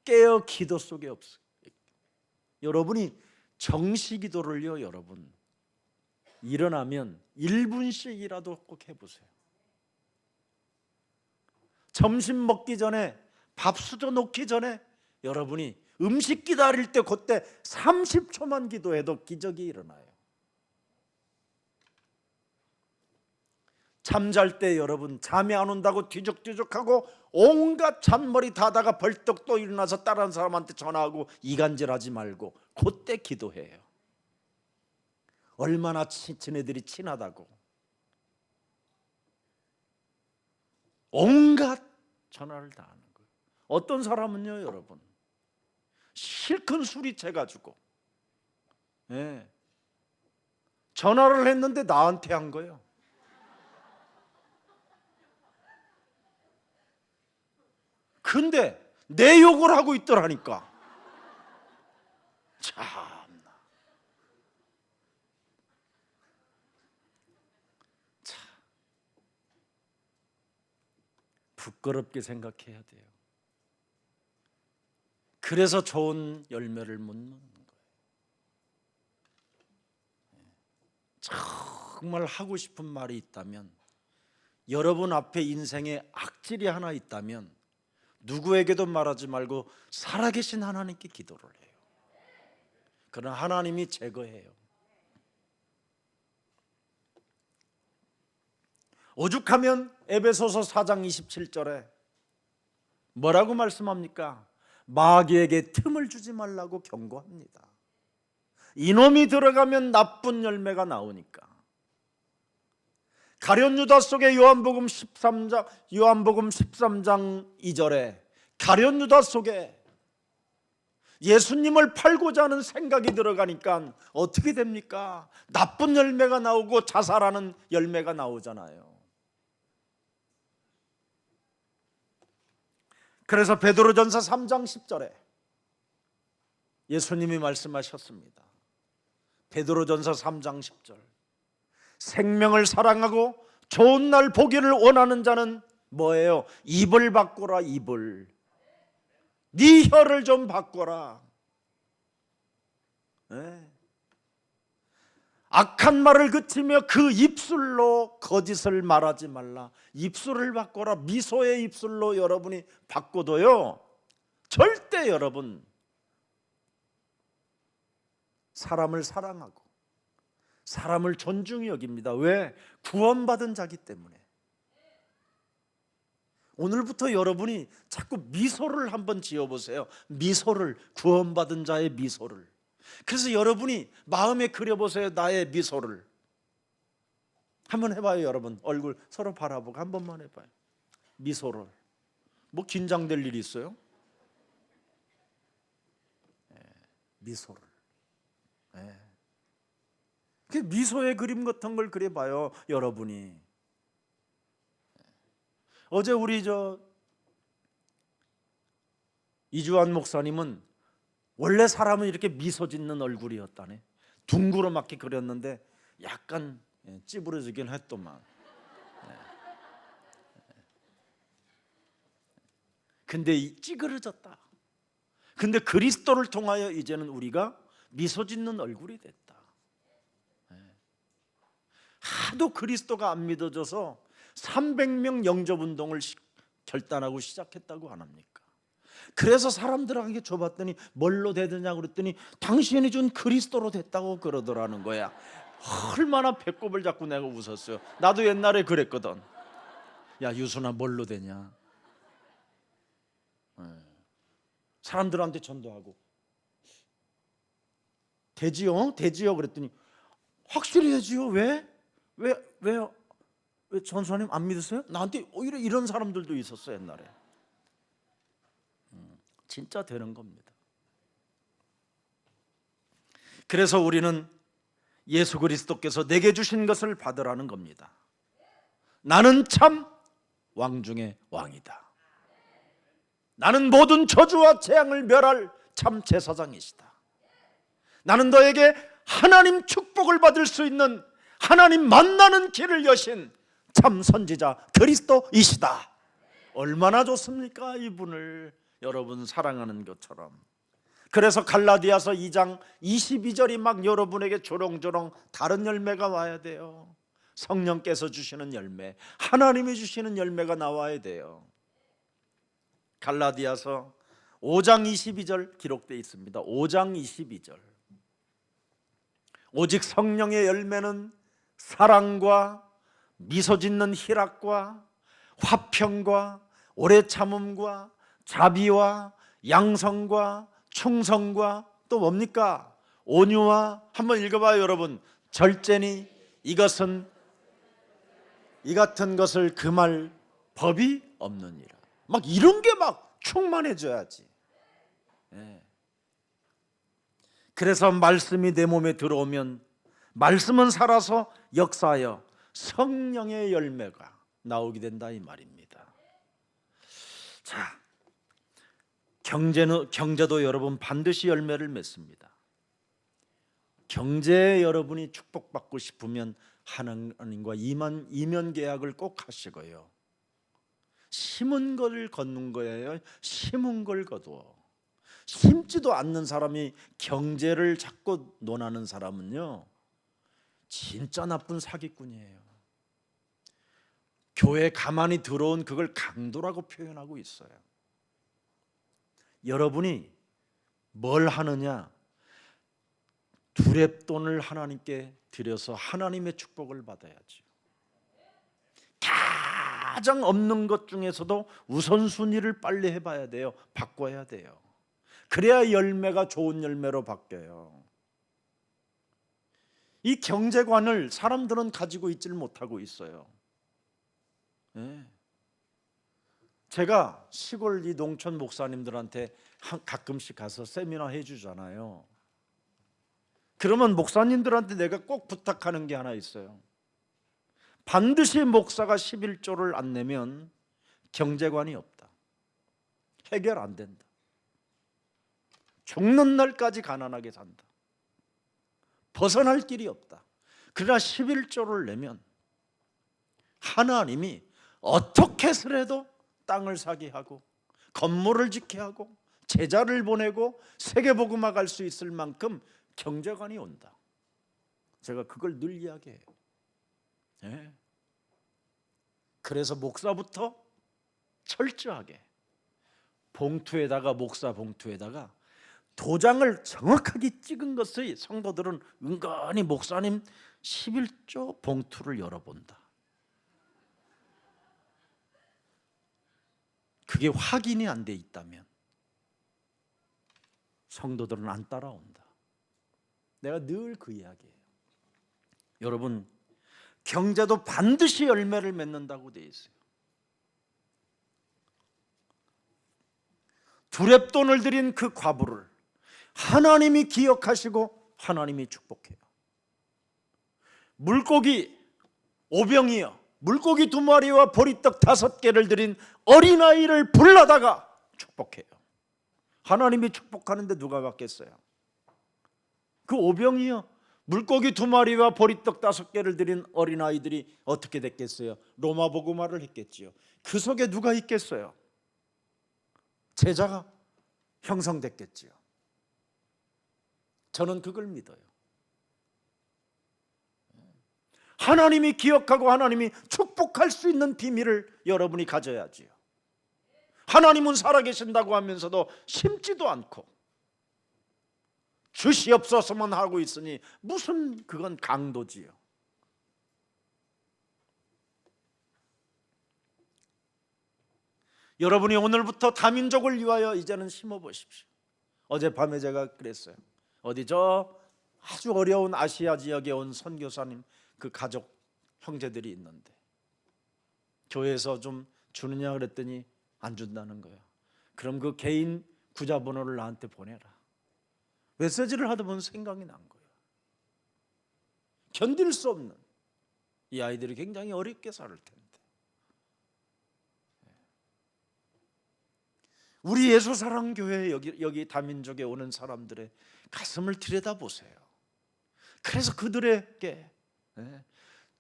깨어 기도 속에 없어요. 여러분이 정시기도를요, 여러분 일어나면 1분씩이라도 꼭 해보세요. 점심 먹기 전에, 밥 수저 놓기 전에 여러분이 음식 기다릴 때 그때 30초만 기도해도 기적이 일어나요. 잠잘 때 여러분 잠이 안 온다고 뒤죽뒤죽하고 온갖 잔머리 다다가 벌떡 또 일어나서 다른 사람한테 전화하고 이간질하지 말고 그때 기도해요. 얼마나 지네들이 친하다고 온갖 전화를 다 하는 거예요. 어떤 사람은요, 여러분 실컷 술이 채가지고 전화를 했는데 나한테 한 거예요. 근데 내 욕을 하고 있더라니까. 참나. 참 부끄럽게 생각해야 돼요. 그래서 좋은 열매를 못 먹는 거예요. 정말 하고 싶은 말이 있다면, 여러분 앞에 인생에 악질이 하나 있다면 누구에게도 말하지 말고 살아계신 하나님께 기도를 해요. 그러나 하나님이 제거해요. 오죽하면 에베소서 4장 27절에 뭐라고 말씀합니까? 마귀에게 틈을 주지 말라고 경고합니다. 이놈이 들어가면 나쁜 열매가 나오니까. 가룟 유다 속의 요한복음 13장 2절에 가룟 유다 속에 예수님을 팔고자 하는 생각이 들어가니까 어떻게 됩니까? 나쁜 열매가 나오고 자살하는 열매가 나오잖아요. 그래서 베드로전서 3장 10절에 예수님이 말씀하셨습니다. 베드로전서 3장 10절, 생명을 사랑하고 좋은 날 보기를 원하는 자는 뭐예요? 입을 바꾸라. 입을, 네 혀를 좀 바꿔라. 악한 말을 그치며 그 입술로 거짓을 말하지 말라. 입술을 바꿔라. 미소의 입술로 여러분이 바꿔도요, 절대 여러분 사람을 사랑하고 사람을 존중히 여깁니다. 왜? 구원받은 자기 때문에. 오늘부터 여러분이 자꾸 미소를 한번 지어보세요. 미소를, 구원받은 자의 미소를. 그래서 여러분이 마음에 그려보세요. 나의 미소를 한번 해봐요. 여러분 얼굴 서로 바라보고 한 번만 해봐요. 미소를. 뭐 긴장될 일이 있어요? 미소를. 그 미소의 그림 같은 걸 그려봐요. 여러분이. 어제 우리 이주환 목사님은 원래 사람은 이렇게 미소 짓는 얼굴이었다네. 둥그렇게 그렸는데 약간 찌부러지긴 했더만. 근데 찌그러졌다. 근데 그리스도를 통하여 이제는 우리가 미소 짓는 얼굴이 됐다. 하도 그리스도가 안 믿어져서 300명 영접운동을 결단하고 시작했다고 안 합니까? 그래서 사람들에게 줘봤더니 뭘로 되느냐 그랬더니 당신이 준 그리스도로 됐다고 그러더라는 거야. 얼마나 배꼽을 잡고 내가 웃었어요. 나도 옛날에 그랬거든. 야 유순아 뭘로 되냐? 사람들한테 전도하고 되지요? 되지요? 그랬더니 확실히 되지요. 왜 전사님 안 믿으세요? 나한테 오히려 이런 사람들도 있었어 옛날에. 진짜 되는 겁니다. 그래서 우리는 예수 그리스도께서 내게 주신 것을 받으라는 겁니다. 나는 참 왕 중의 왕이다. 나는 모든 저주와 재앙을 멸할 참 제사장이시다. 나는 너에게 하나님 축복을 받을 수 있는 하나님 만나는 길을 여신 참 선지자 그리스도이시다. 얼마나 좋습니까? 이분을 여러분 사랑하는 것처럼. 그래서 갈라디아서 2장 22절이 막 여러분에게 조롱조롱 다른 열매가 와야 돼요. 성령께서 주시는 열매, 하나님이 주시는 열매가 나와야 돼요. 갈라디아서 5장 22절 기록되어 있습니다. 5장 22절. 오직 성령의 열매는 사랑과 미소 짓는 희락과 화평과 오래 참음과 자비와 양성과 충성과 또 뭡니까? 온유와, 한번 읽어봐요 여러분. 절제니 이 같은 것을 금할 법이 없느니라. 막 이런 게 막 충만해져야지. 그래서 말씀이 내 몸에 들어오면 말씀은 살아서 역사하여 성령의 열매가 나오게 된다 이 말입니다. 자, 경제도 여러분 반드시 열매를 맺습니다. 경제에 여러분이 축복받고 싶으면 하나님과 이면 계약을 꼭 하시고요. 심은 걸 걷는 거예요. 심은 걸 거둬. 심지도 않는 사람이 경제를 자꾸 논하는 사람은요 진짜 나쁜 사기꾼이에요. 교회에 가만히 들어온 그걸 강도라고 표현하고 있어요. 여러분이 뭘 하느냐? 두렙돈을 하나님께 드려서 하나님의 축복을 받아야죠. 가장 없는 것 중에서도 우선순위를 빨리 해봐야 돼요. 바꿔야 돼요. 그래야 열매가 좋은 열매로 바뀌어요. 이 경제관을 사람들은 가지고 있지를 못하고 있어요. 제가 시골 이 농촌 목사님들한테 가끔씩 가서 세미나 해주잖아요. 그러면 목사님들한테 내가 꼭 부탁하는 게 하나 있어요. 반드시 목사가 11조를 안 내면 경제관이 없다. 해결 안 된다. 죽는 날까지 가난하게 산다. 벗어날 길이 없다. 그러나 11조를 내면 하나님이 어떻게 해서라도 땅을 사게 하고 건물을 짓게 하고 제자를 보내고 세계복음화 갈 수 있을 만큼 경제관이 온다. 제가 그걸 늘 이야기해요. 그래서 목사부터 철저하게 봉투에다가 목사 봉투에다가 도장을 정확하게 찍은 것의 성도들은 은근히 목사님 11조 봉투를 열어본다. 그게 확인이 안 돼 있다면 성도들은 안 따라온다. 내가 늘 그 이야기예요. 여러분, 경제도 반드시 열매를 맺는다고 돼 있어요. 두렙돈을 들인 그 과부를 하나님이 기억하시고 하나님이 축복해요. 물고기 5병이요, 물고기 2마리와 보리떡 5개를 들인 어린아이를 불러다가 축복해요. 하나님이 축복하는데 누가 받겠어요? 그 5병이요, 물고기 2마리와 보리떡 5개를 드린 어린아이들이 어떻게 됐겠어요? 로마 복음화를 했겠지요. 그 속에 누가 있겠어요? 제자가 형성됐겠지요. 저는 그걸 믿어요. 하나님이 기억하고 하나님이 축복할 수 있는 비밀을 여러분이 가져야지요. 하나님은 살아계신다고 하면서도 심지도 않고 주시옵소서만 하고 있으니 무슨 그건 강도지요. 여러분이 오늘부터 다민족을 위하여 이제는 심어보십시오. 어젯밤에 제가 그랬어요. 어디 저 아주 어려운 아시아 지역에 온 선교사님 그 가족 형제들이 있는데 교회에서 좀 주느냐 그랬더니 안 준다는 거예요. 그럼 그 개인 구자번호를 나한테 보내라. 메시지를 하다 보면 생각이 난 거예요. 견딜 수 없는, 이 아이들이 굉장히 어렵게 살 텐데 우리 예수사랑교회 여기 다민족에 오는 사람들의 가슴을 들여다보세요. 그래서 그들에게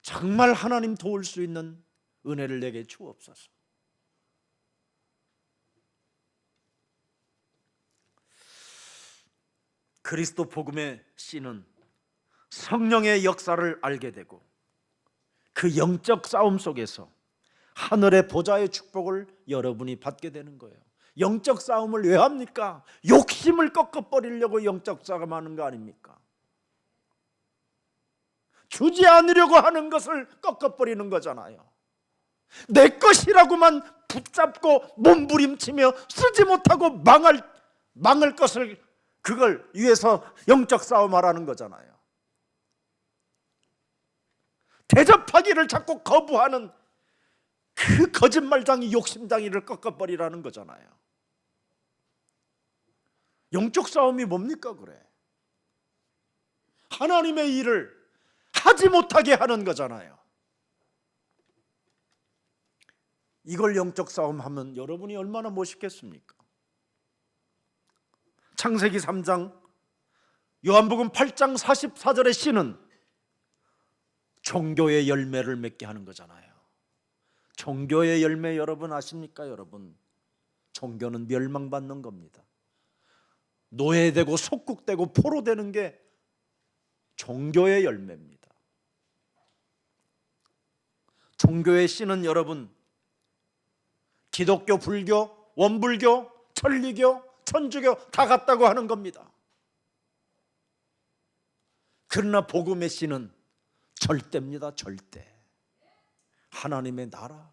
정말 하나님 도울 수 있는 은혜를 내게 주옵소서. 그리스도 복음의 씨는 성령의 역사를 알게 되고 그 영적 싸움 속에서 하늘의 보좌의 축복을 여러분이 받게 되는 거예요. 영적 싸움을 왜 합니까? 욕심을 꺾어버리려고 영적 싸움하는 거 아닙니까? 주지 않으려고 하는 것을 꺾어버리는 거잖아요. 내 것이라고만 붙잡고 몸부림치며 쓰지 못하고 망할 것을 그걸 위해서 영적 싸움하라는 거잖아요. 대접하기를 자꾸 거부하는 그 거짓말장이 욕심장이를 꺾어버리라는 거잖아요. 영적 싸움이 뭡니까? 그래, 하나님의 일을 하지 못하게 하는 거잖아요. 이걸 영적 싸움 하면 여러분이 얼마나 멋있겠습니까? 창세기 3장, 요한복음 8장 44절의 씨는 종교의 열매를 맺게 하는 거잖아요. 종교의 열매 여러분 아십니까? 여러분, 종교는 멸망받는 겁니다. 노예되고 속국되고 포로되는 게 종교의 열매입니다. 종교의 씨는 여러분, 기독교, 불교, 원불교, 천리교, 천주교 다 같다고 하는 겁니다. 그러나 복음의 씨는 절대입니다. 절대. 하나님의 나라,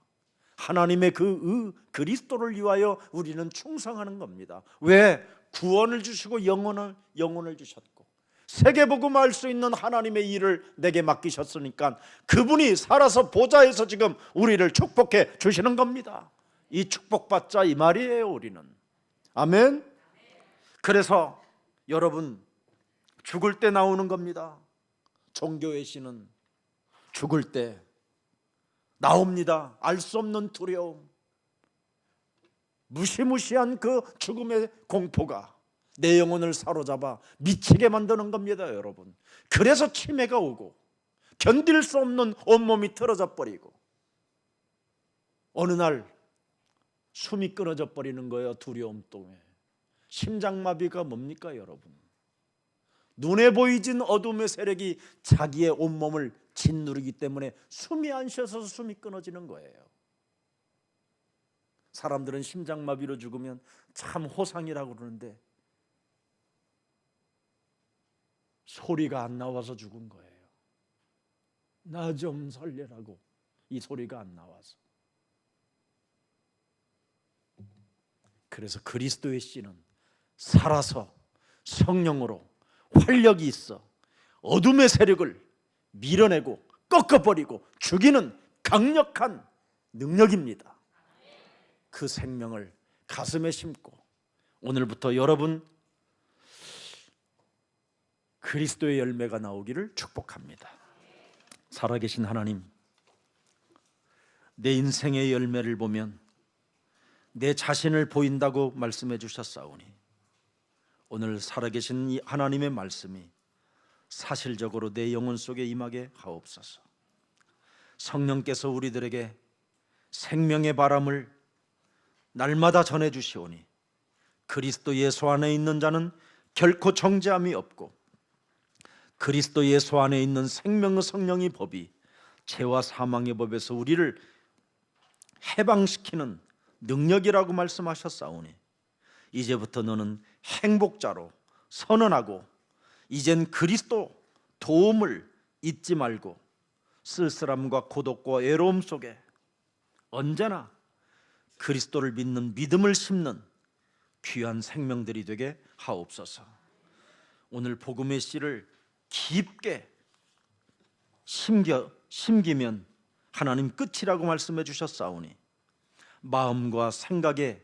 하나님의 그 그리스도를 위하여 우리는 충성하는 겁니다. 왜? 구원을 주시고 영혼을 주셨고 세계복음을 할 수 있는 하나님의 일을 내게 맡기셨으니까 그분이 살아서 보좌에서 지금 우리를 축복해 주시는 겁니다. 이 축복받자 이 말이에요. 우리는. 아멘. 그래서 여러분, 죽을 때 나오는 겁니다. 종교의 씨는 죽을 때 나옵니다. 알 수 없는 두려움, 무시무시한 그 죽음의 공포가 내 영혼을 사로잡아 미치게 만드는 겁니다. 여러분, 그래서 치매가 오고 견딜 수 없는 온몸이 틀어져 버리고 어느 날 숨이 끊어져 버리는 거예요. 두려움 때문에. 심장마비가 뭡니까? 여러분, 눈에 보이진 어둠의 세력이 자기의 온몸을 짓누르기 때문에 숨이 안 쉬어서 숨이 끊어지는 거예요. 사람들은 심장마비로 죽으면 참 호상이라고 그러는데 소리가 안 나와서 죽은 거예요. 나 좀 살려라고. 이 소리가 안 나와서. 그래서 그리스도의 씨는 살아서 성령으로 활력이 있어 어둠의 세력을 밀어내고 꺾어버리고 죽이는 강력한 능력입니다. 그 생명을 가슴에 심고 오늘부터 여러분 그리스도의 열매가 나오기를 축복합니다. 살아계신 하나님, 내 인생의 열매를 보면 내 자신을 보인다고 말씀해 주셨사오니 오늘 살아계신 이 하나님의 말씀이 사실적으로 내 영혼 속에 임하게 하옵소서. 성령께서 우리들에게 생명의 바람을 날마다 전해 주시오니 그리스도 예수 안에 있는 자는 결코 정죄함이 없고 그리스도 예수 안에 있는 생명의 성령의 법이 죄와 사망의 법에서 우리를 해방시키는 능력이라고 말씀하셨사오니 이제부터 너는 행복자로 선언하고 이젠 그리스도 도움을 잊지 말고 쓸쓸함과 고독과 외로움 속에 언제나 그리스도를 믿는 믿음을 심는 귀한 생명들이 되게 하옵소서. 오늘 복음의 씨를 깊게 심기면 하나님 끝이라고 말씀해 주셨사오니 마음과 생각에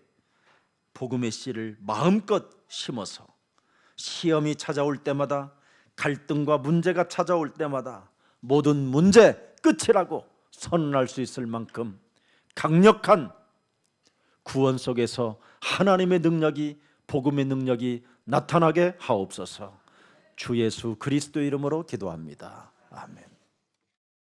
복음의 씨를 마음껏 심어서 시험이 찾아올 때마다 갈등과 문제가 찾아올 때마다 모든 문제 끝이라고 선언할 수 있을 만큼 강력한 구원 속에서 하나님의 능력이 복음의 능력이 나타나게 하옵소서. 주 예수 그리스도 이름으로 기도합니다. 아멘.